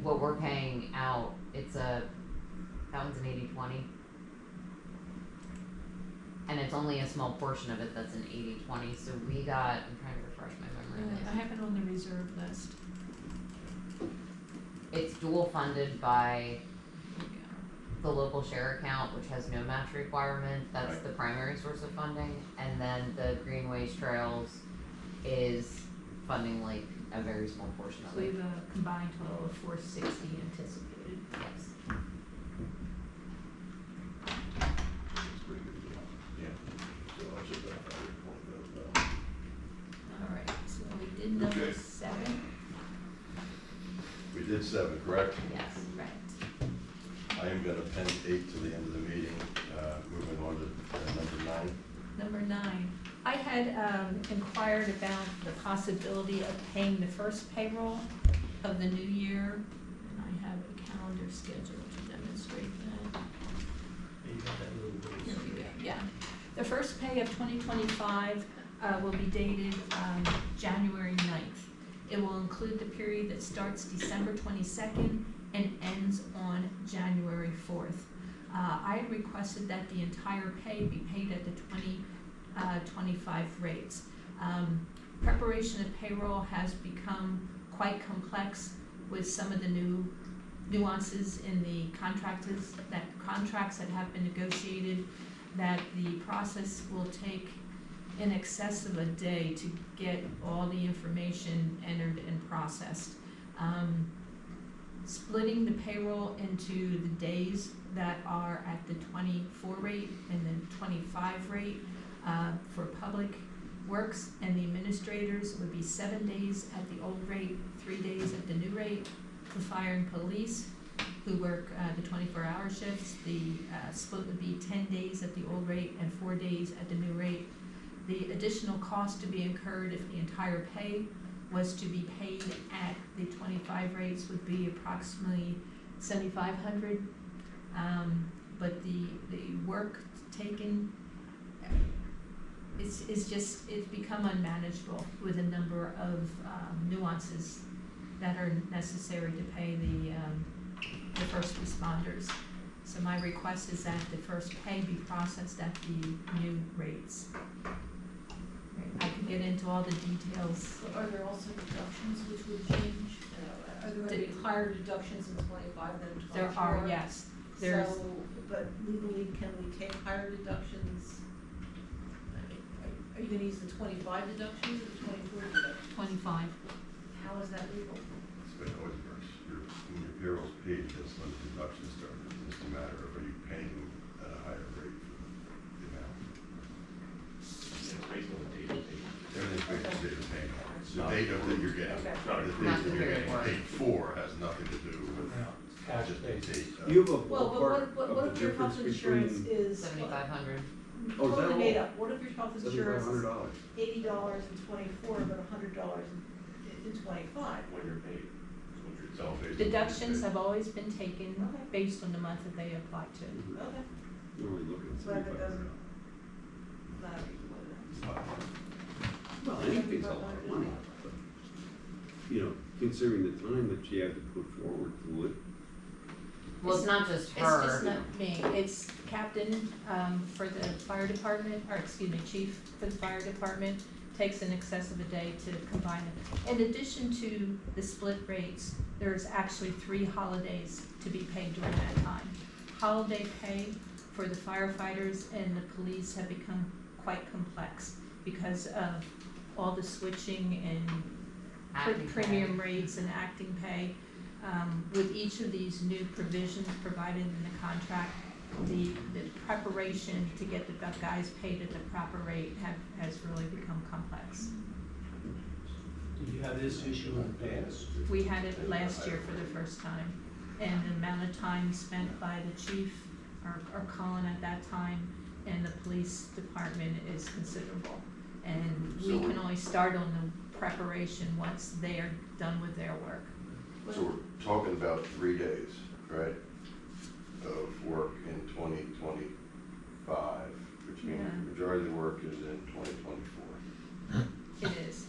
What we're paying out, it's that one's an 80/20. And it's only a small portion of it that's an 80/20, so we got, I'm trying to refresh my memory. I have it on the reserve list. It's dual funded by Here we go. the local share account, which has no match requirement, that's Right. the primary source of funding, and then the Greenways Trails is funding like a very small portion So of we it. have a combined total of $460 anticipated. Yes. It's pretty good deal. Yeah. So I'll check that out. All right, so we did number Okay. 7. We did 7, correct? Yes. Right. I am gonna pen 8 to the end of the meeting, moving on to number 9. Number 9, I had inquired about the possibility of paying the first payroll of the new year, and I have a calendar schedule to demonstrate that. You got that little. Here we go, yeah. The first pay of 2025 will be dated January 9th. It will include the period that starts December 22nd and ends on January 4th. I had requested that the entire pay be paid at the 2025 rates. Preparation of payroll has become quite complex with some of the new nuances in the contracts that have been negotiated, that the process will take in excess of a day to get all the information entered and processed. Splitting the payroll into the days that are at the 24 rate and then 25 rate for public works and the administrators would be 7 days at the old rate, 3 days at the new rate. For fire and police, who work the 24-hour shifts, the split would be 10 days at the old rate and 4 days at the new rate. The additional cost to be incurred if the entire pay was to be paid at the 25 rates would be approximately $7,500. But the work taken it's become unmanageable with a number of nuances that are necessary to pay the first responders. So my request is that the first pay be processed at the new rates. I could get into all the details. Are there also deductions which would change? Are there gonna be higher deductions in 25 than 24? There are, yes. There's, So, but legally, can we take higher deductions? Are you gonna use the 25 deductions or the 24 deductions? 25. How is that legal? That's the way it always works. When your payroll's paid, that's when the deductions start. It's just a matter of are you paying them at a higher rate for the amount. Yeah, it's based on the date. Everything's based on date of payment. It's The not- date of that you're getting, Okay. It's not a the group. date Not that the you're period getting work. paid for has nothing to do with Cash just the basis. date. You have a Well, but ballpark what of if the your health difference insurance between is? 7,500. Oh, is that Totally made all? up, what if your health insurance is $7,500. $80 in 24, but $100 in 25? When you're paid, is what you're It's all telling me. based on Deductions the date. have always been taken Okay. based on the month that they apply to. Okay. You're only looking at So if it $7,500. doesn't matter, whatever. Well, anything's a lot of money, but, you know, considering the time that she had to put forward to it. Well, it's not just It's her. just not me, it's captain, for the fire department, or excuse me, chief for the fire department, takes in excess of a day to combine it. In addition to the split rates, there's actually 3 holidays to be paid during that time. Holiday pay for the firefighters and the police have become quite complex because of all the switching and Acting premium pay. rates and acting pay. With each of these new provisions provided in the contract, the preparation to get the guys paid at the proper rate has really become complex. Did you have this issue in the past? We had it last year for the first time, and the amount of time spent by the chief or Colin at that time and the police department is considerable. And we So can only start on the preparation once they are done with their work. So we're talking about 3 days, right, of work in 2025, which means Yeah. the majority of the work is in 2024. It is.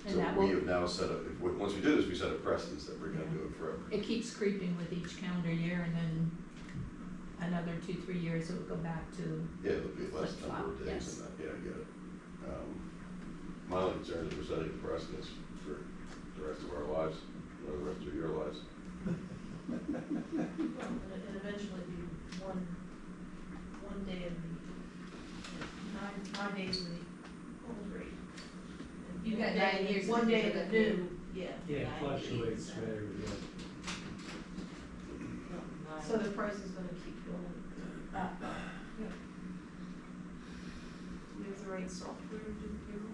And So that we will, have now set up, once we do this, we set a precedence that we're gonna Yeah. do it forever. it keeps creeping with each calendar year, and then another 2-3 years it will go back to, Yeah, it'll be less Flip-flop, number of days yes. than that, yeah, I get it. My only concern is we're setting a precedence for the rest of our lives, or the rest of your lives. Well, and eventually be one day in the, 9 days in the old rate. And You've got one 9 day- years One of day in different the than new, yeah. Yeah, it 9 fluctuates days. very, So the price is gonna keep going up. Yeah. We have the right software to do payroll.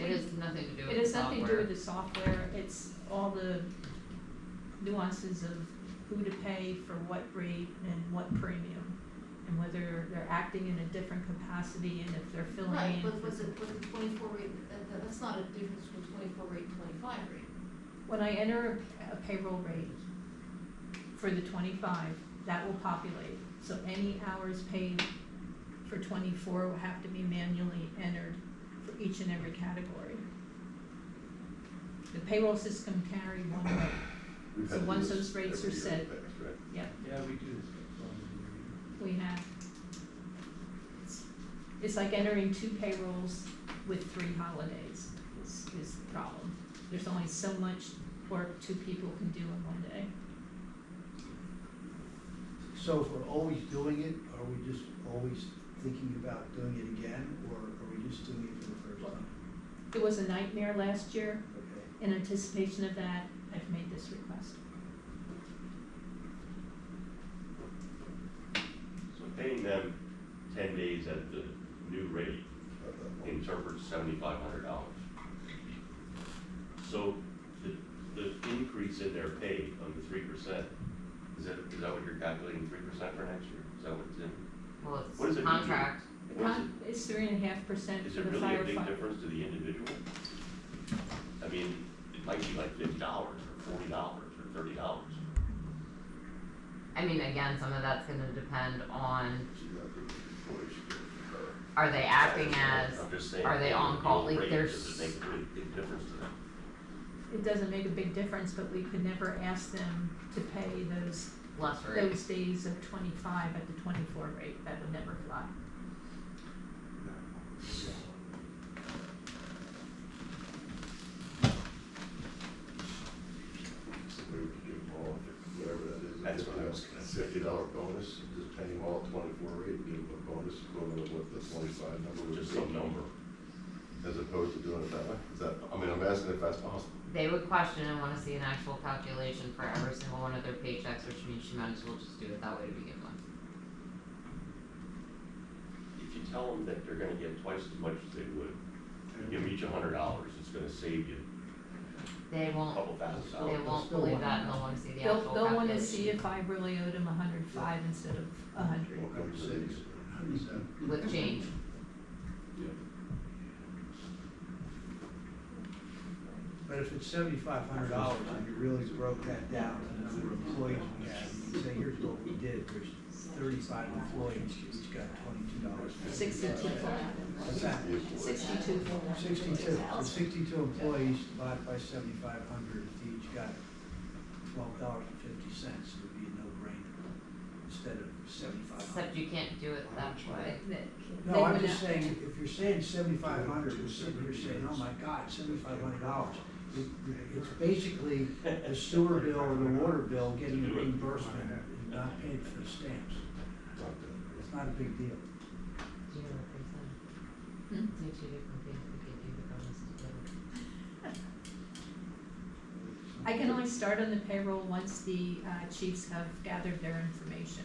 It has nothing to do with it the has nothing to do software. with the software, it's all the nuances of who to pay for what rate and what premium, and whether they're acting in a different capacity and if they're filling in. Right, but for- with the 24 rate, that's not a difference between 24 rate and 25 rate. When I enter a payroll rate for the 25, that will populate. So any hours paid for 24 will have to be manually entered for each and every category. The payroll system carry one rate. We've So had to do once this those rates every are year set, in the past, right? Yep, yeah, we do this. we have. It's like entering 2 payrolls with 3 holidays is the problem. There's only so much work 2 people can do in one day. So if we're always doing it, are we just always thinking about doing it again, or are we just doing it for the first time? It was a nightmare last year. Okay. In anticipation of that, I've made this request. So paying them 10 days at the new rate interprets $7,500. So the increase in their pay on the 3%, is that what you're calculating, 3% for next year? Is that what it's in? Well, What does it's it mean? contract. What is it? It's 3.5% Is for it the really a big firefighter. difference to the individual? I mean, it might be like $50 or $40 or $30. I mean, again, some of that's gonna depend on, She's not the employee, she gets it for her. are they acting as, I'm just saying, are they the on call? rate, Like, there's. does it make a really big difference to them? It doesn't make a big difference, but we could never ask them to pay those Less rate. those days of 25 at the 24 rate. That would never fly. So maybe we could give them all, whatever that is. That's what I was gonna say. $50 bonus, just pay them all at 24 rate, and give them a bonus equivalent of what the 25 number would be. Just some number. As opposed to doing it that way? Is that, I mean, I'm asking if that's possible. They would question and wanna see an actual calculation for every single one of their paychecks, which means she might as well just do it that way to begin with. If you tell them that they're gonna get twice as much as they would give them each $100, it's gonna save you They a won't, couple $1,000. they won't still believe want that to and they'll know. wanna see the actual They'll calculation. wanna see if I really owed them 105 instead of 100. With change. But if it's $7,500 and you really broke that down to the number of employees we have, you say, here's what we did, there's 35 employees, each got $22. 62. What's that? 62. 62, so 62 employees divided by 7,500, if they each got $12.50, it would be a no-brainer instead of 7,500. Except you can't do it that way. No, I'm just saying, if you're saying 7,500, we're sitting here saying, oh my God, $7,500. It's basically the sewer bill or the water bill getting a reimbursement and not paid for the stamps. It's not a big deal. Do you know what they said? Hmm? It's two different things, we could do the bonus together. I can only start on the payroll once the chiefs have gathered their information.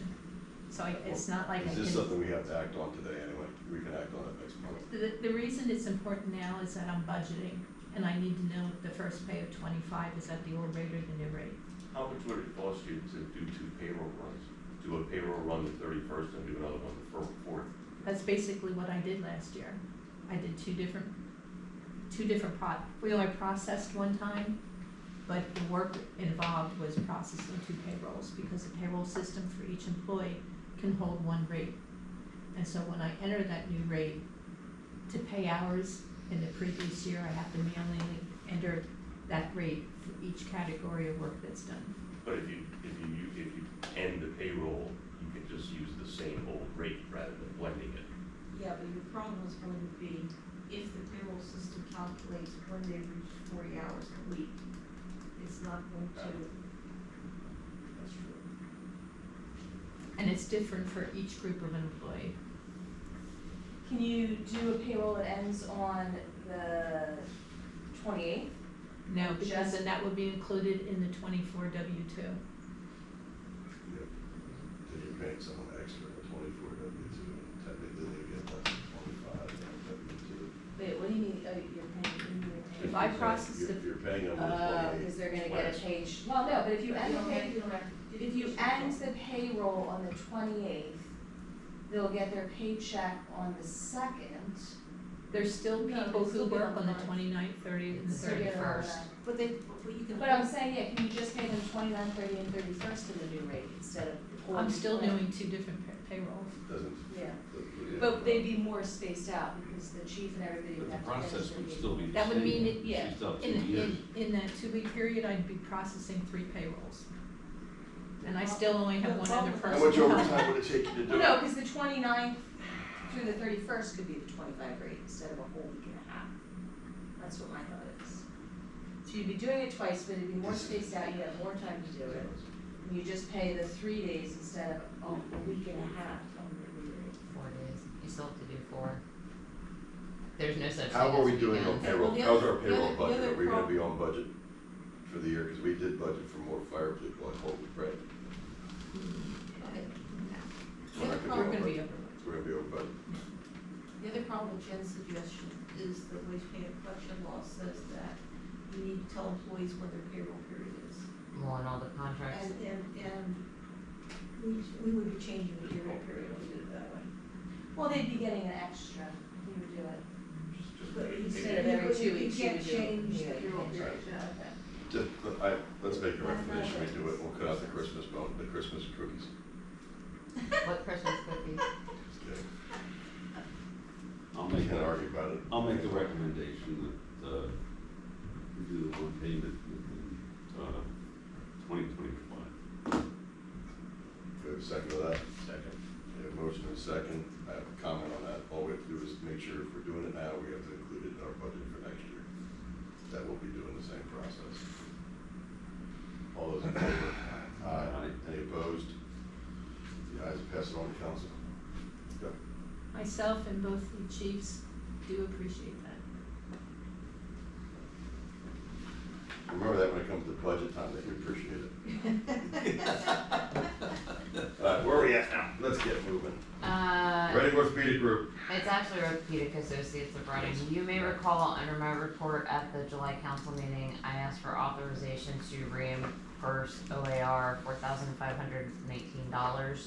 So it's not like I Is can. this something we have to act on today anyway? We can act on it next month. The reason it's important now is that I'm budgeting, and I need to know if the first pay of 25 is at the old rate or the new rate. How much would it cost you to do 2 payroll runs? Do a payroll run the 31st and do another one the 4th? That's basically what I did last year. I did two different we only processed one time, but the work involved was processing 2 payrolls because the payroll system for each employee can hold 1 rate. And so when I enter that new rate, to pay hours in the previous year, I have to manually enter that rate for each category of work that's done. But if you end the payroll, you can just use the same old rate rather than blending it. Yeah, but your problem is going to be if the payroll system calculates when they reach 40 hours a week, it's not going to. That's true. And it's different for each group of employee. Can you do a payroll that ends on the 28th? No, because Just- then that would be included in the 24 W-2. Yep. Then you're paying someone extra at 24 W-2, and technically they get less than 25 W-2. Wait, what do you mean, you're paying? If I process the, You're paying them the 28. Because they're gonna get a page, well, no, but if you end the if you end the payroll on the 28th, they'll get their paycheck on the 2nd. there's still No, people it's still who work on on the the 29th, 30th, and It's 31st. But you can. But I'm saying, yeah, can you just pay them 29, 30, and 31st to the new rate instead of? I'm still doing 2 different payrolls. Doesn't. Yeah, yeah. but they'd be more spaced out because the chief and everybody would But have the to finish process their would meeting. still be the That would same. mean it, yeah, She's up 2 In, years. in that 2-week period, I'd be processing 3 payrolls. And I still only have one other person. How much overtime would it take you to do Well, it? no, because the 29th through the 31st could be the 25 rate instead of a whole week and a half. That's what my thought is. So you'd be doing it twice, but it'd be more spaced out, you'd have more time to do it. And you just pay the 3 days instead of a week and a half on the new rate. 4 days, you still have to do 4. There's no such thing How are as we doing on weekends. payroll? Well, the How's other- our payroll the budget? other Are we gonna prob- be on budget for the year? Because we did budget for more fire people, I hope, right? The other problem, We're gonna be over. We're gonna be over budget. the other problem with Jen's suggestion is the wage payment collection law says that you need to tell employees when their payroll period is. Well, and all the contracts. And we would be changing the payroll period if we did it that way. Well, they'd be getting an extra, you would do it. But Instead of every 2 weeks, you can't would do it. change You the would payroll change period. it. Okay. Just, let's make a recommendation, we do it, we'll cut out the Christmas the Christmas cookies. What Christmas cookies? Just kidding. I'll We make can't a, argue about it. I'll make the recommendation that, we do the one payment in, 2025. Do we have a second to that? Second. We have a motion and a second. I have a comment on that. All we have to do is make sure if we're doing it now, we have to include it in our budget for next year. That will be doing the same process. All those in favor? Aye. Any opposed? The ayes pass it on to council. Go. Myself and both the chiefs do appreciate that. Remember that when it comes to budget time, that you appreciate it. All right, where are we at now? Let's get moving. Reading Orthopedic Group. It's actually Orthopedic Associates of Reading. You may recall under my report at the July council meeting, I asked for authorization to reimburse OAR $4,518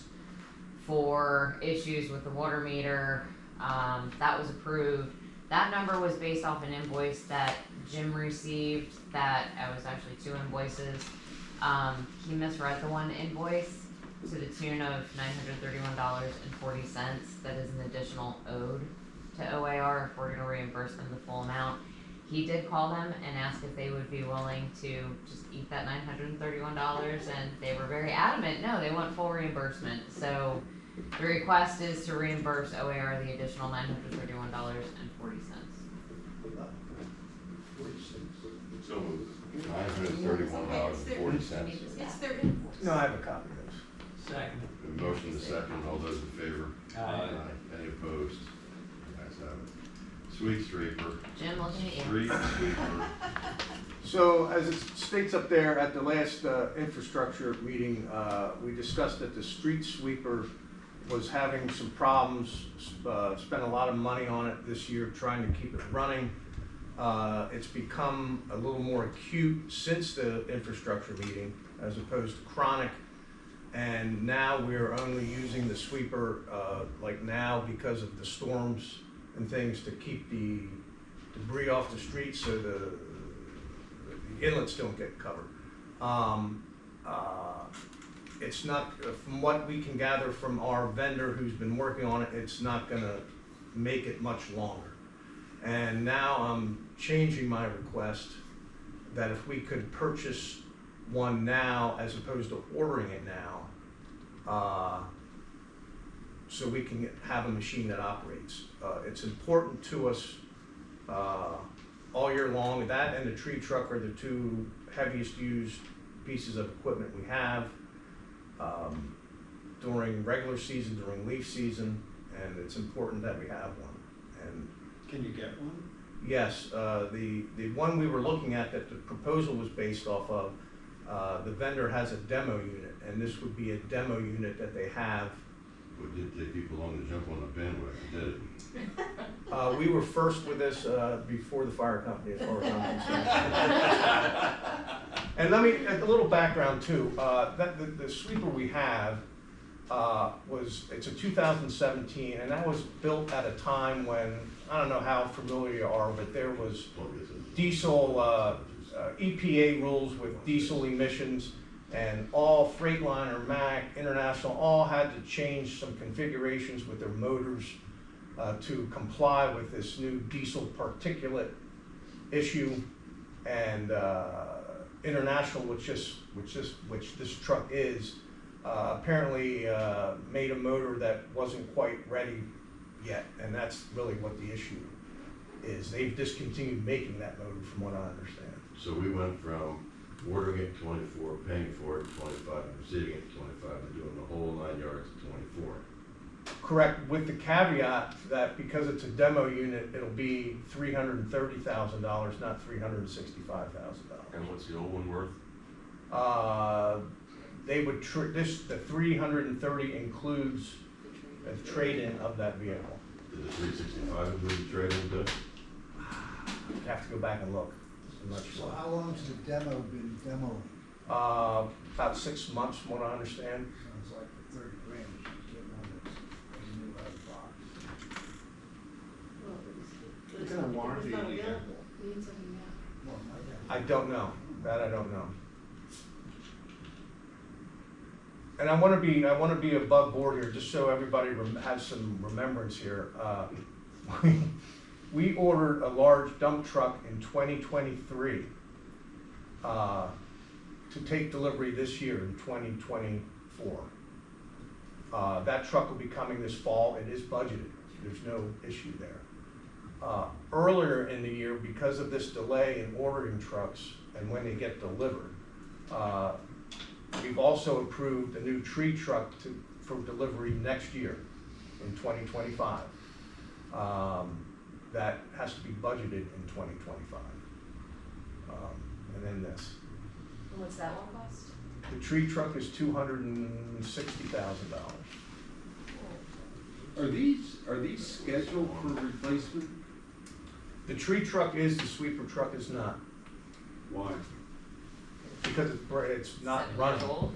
for issues with the water meter. That was approved. That number was based off an invoice that Jim received that was actually 2 invoices. He misread the one invoice to the tune of $931.40. That is an additional owed to OAR if we're gonna reimburse them the full amount. He did call them and ask if they would be willing to just eat that $931, and they were very adamant, no, they want full reimbursement. So the request is to reimburse OAR the additional $931.40. So moved. $931.40. It's their invoice. No, I have a copy of this. Second. Motion to second, all those in favor? Aye. Any opposed? Ayes have it. Street sweeper. Jim, looking at you. Street sweeper. So as it states up there at the last infrastructure meeting, we discussed that the street sweeper was having some problems, spent a lot of money on it this year trying to keep it running. It's become a little more acute since the infrastructure meeting as opposed to chronic. And now we're only using the sweeper like now because of the storms and things to keep the debris off the streets so the inlets don't get covered. It's not, from what we can gather from our vendor who's been working on it, it's not gonna make it much longer. And now I'm changing my request that if we could purchase one now as opposed to ordering it now, so we can have a machine that operates. It's important to us all year long. That and the tree truck are the 2 heaviest used pieces of equipment we have during regular season, during leaf season, and it's important that we have one. And Can you get one? yes, the one we were looking at that the proposal was based off of, the vendor has a demo unit, and this would be a demo unit that they have. We did take people on to jump on the bandwagon, did it? We were first with this before the fire company, as far as I'm concerned. And let me, a little background too, the sweeper we have it's a 2017, and that was built at a time when, I don't know how familiar you are, but there was diesel, EPA rules with diesel emissions, and all Freightliner, Mack, International, all had to change some configurations with their motors to comply with this new diesel particulate issue. And International, which this truck is, apparently made a motor that wasn't quite ready yet, and that's really what the issue is. They've discontinued making that motor, from what I understand. So we went from ordering it 24, paying for it 25, receiving it 25, and doing the whole 9 yards at 24. Correct, with the caveat that because it's a demo unit, it'll be $330,000, not $365,000. And what's the old one worth? They would, the 330 includes a trade-in of that vehicle. Did the 365 include the trade-in too? I'd have to go back and look. I'm not So sure. how long's the demo been demoing? About 6 months, from what I understand. Sounds like for 30 grand, you should get one that's new out of the box. It's in a warranty, It's not you get- available. We need something now. Well, my God. I don't know. That I don't know. And I want to be above board here, just so everybody has some remembrance here. We ordered a large dump truck in 2023 to take delivery this year in 2024. That truck will be coming this fall. It is budgeted. There's no issue there. Earlier in the year, because of this delay in ordering trucks and when they get delivered, we've also approved a new tree truck for delivery next year in 2025. That has to be budgeted in 2025. And then this. And what's that one cost? The tree truck is $260,000. Are these scheduled for replacement? The tree truck is, the sweeper truck is not, Why? because it's not 7 years running. old.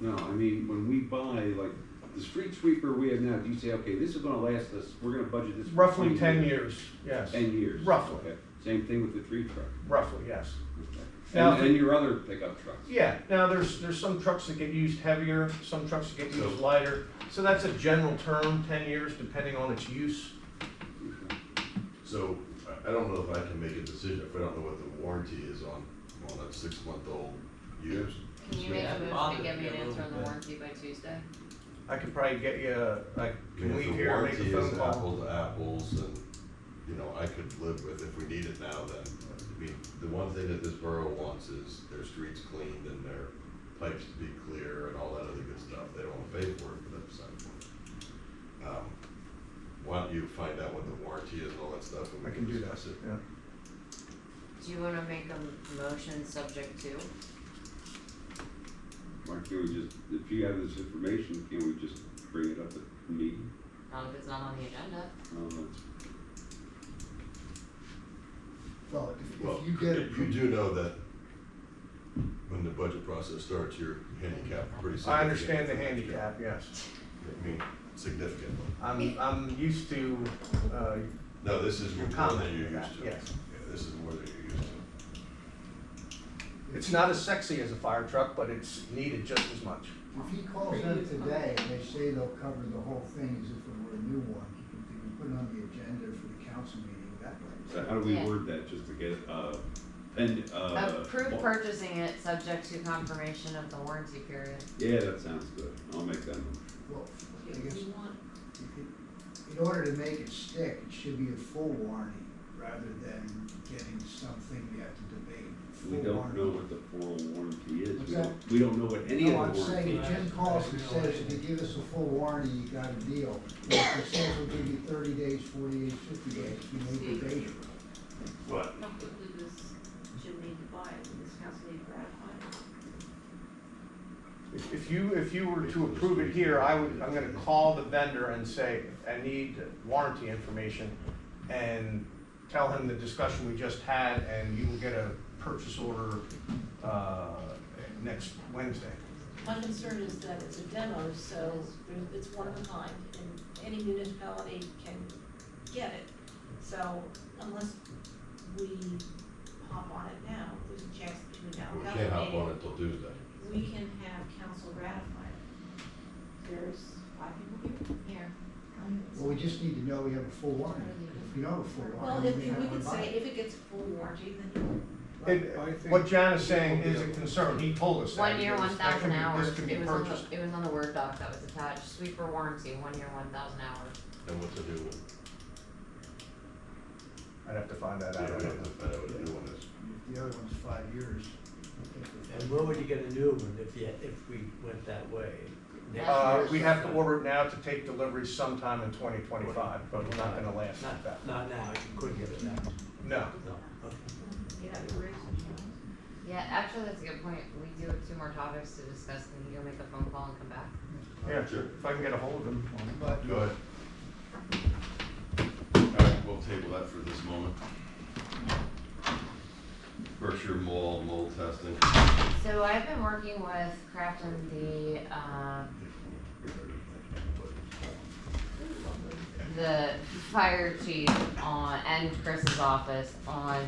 No, I mean, when we buy, like, the street sweeper we have now, do you say, okay, this is gonna last us, we're gonna budget this for Roughly 20 10 years, yes. 10 years? Roughly. Okay. Same thing with the tree truck? Roughly, yes. Okay. Now, And your other pickup trucks? Yeah, now there's some trucks that get used heavier, some trucks that get used lighter. So that's a general term, 10 years, depending on its use. Okay. So, I don't know if I can make a decision if I don't know what the warranty is on a 6-month-old used. Can you make Yeah, a motion bother to get me an me a answer on the little bit. warranty by Tuesday? I could probably get you, I can If leave the here and make a warranty phone is call. apples to apples, and, you know, I could live with if we need it now, then, I mean, the one thing that this borough wants is their streets cleaned and their pipes to be clear and all that other good stuff. They don't wanna pay for it, but that's beside the point. Why don't you find out what the warranty is and all that stuff, and I we can can do that, discuss it. yeah. Do you wanna make a motion subject to? Why can't we just, if you have this information, can't we just bring it up at the meeting? Not if it's not on the agenda. That's Well, Well, if you get it. you do know that when the budget process starts, you're handicapped pretty significantly. I understand the for next year. handicap, yes. I mean, significantly. I'm used to, No, this is your more comment than you're on that, used to. yes. Yeah, this is more than you're used to. It's not as sexy as a fire truck, but it's needed just as much. If he calls them today and they say they'll cover the whole thing as if it were a new one, you can put it on the agenda for the council meeting that way. So how do we Yeah. word that, just to get, Approve purchasing it subject to confirmation of the warranty period. Yeah, that sounds good, I'll make that motion. Well, I Okay, guess, do you want, in order to make it stick, it should be a full warranty rather than getting something we have to debate. We Full don't warranty. know what the full warranty is, What's we don't know what any No, of I'm the saying warranty if is. Jim calls and says, if you give us a full warranty, you got a deal. If it says we'll give you 30 days, 40 days, 50 days, we may debate it. What? how quickly does Jim need to buy it, does this council need to ratify it? If you were to approve it here, I'm gonna call the vendor and say, I need warranty information, and tell him the discussion we just had, and you will get a purchase order, next Wednesday. My concern is that it's a demo, so it's one of a kind, and any municipality can get it. So unless we hop on it now, there's a chance between now We and can't council hop on meeting, it till Tuesday. we can have council ratify it. There's 5 people here. Here. Well, we just need to know we have a full warranty. If we know a full Well, warranty, if we have we to could buy say, it. if it gets a full warranty, then What Jan is saying is a concern, he told us that. 1 year, That 1,000 can be- hours. This can be It was on purchased. the Word doc that was attached. Sweeper warranty, 1 year, 1,000 hours. And what's the new one? I'd have to find that Yeah, out. we have to find out what the new one is. If the other one's 5 years. I think we're- And where would you get a new one if we went that way? Next year? We have to order it now to take delivery sometime in 2025, but we're not gonna last Not, that. not now, you couldn't get it now. No. No, okay. you have your raise insurance. Yeah, actually, that's a good point. We do have 2 more topics to discuss. Can you go make a phone call and come back? Yeah, sure. If I can get a hold of him. But Go ahead. All right, we'll table that for this moment. Berkshire Mall mold testing. So I've been working with crafting the fire chief on, and Chris's office on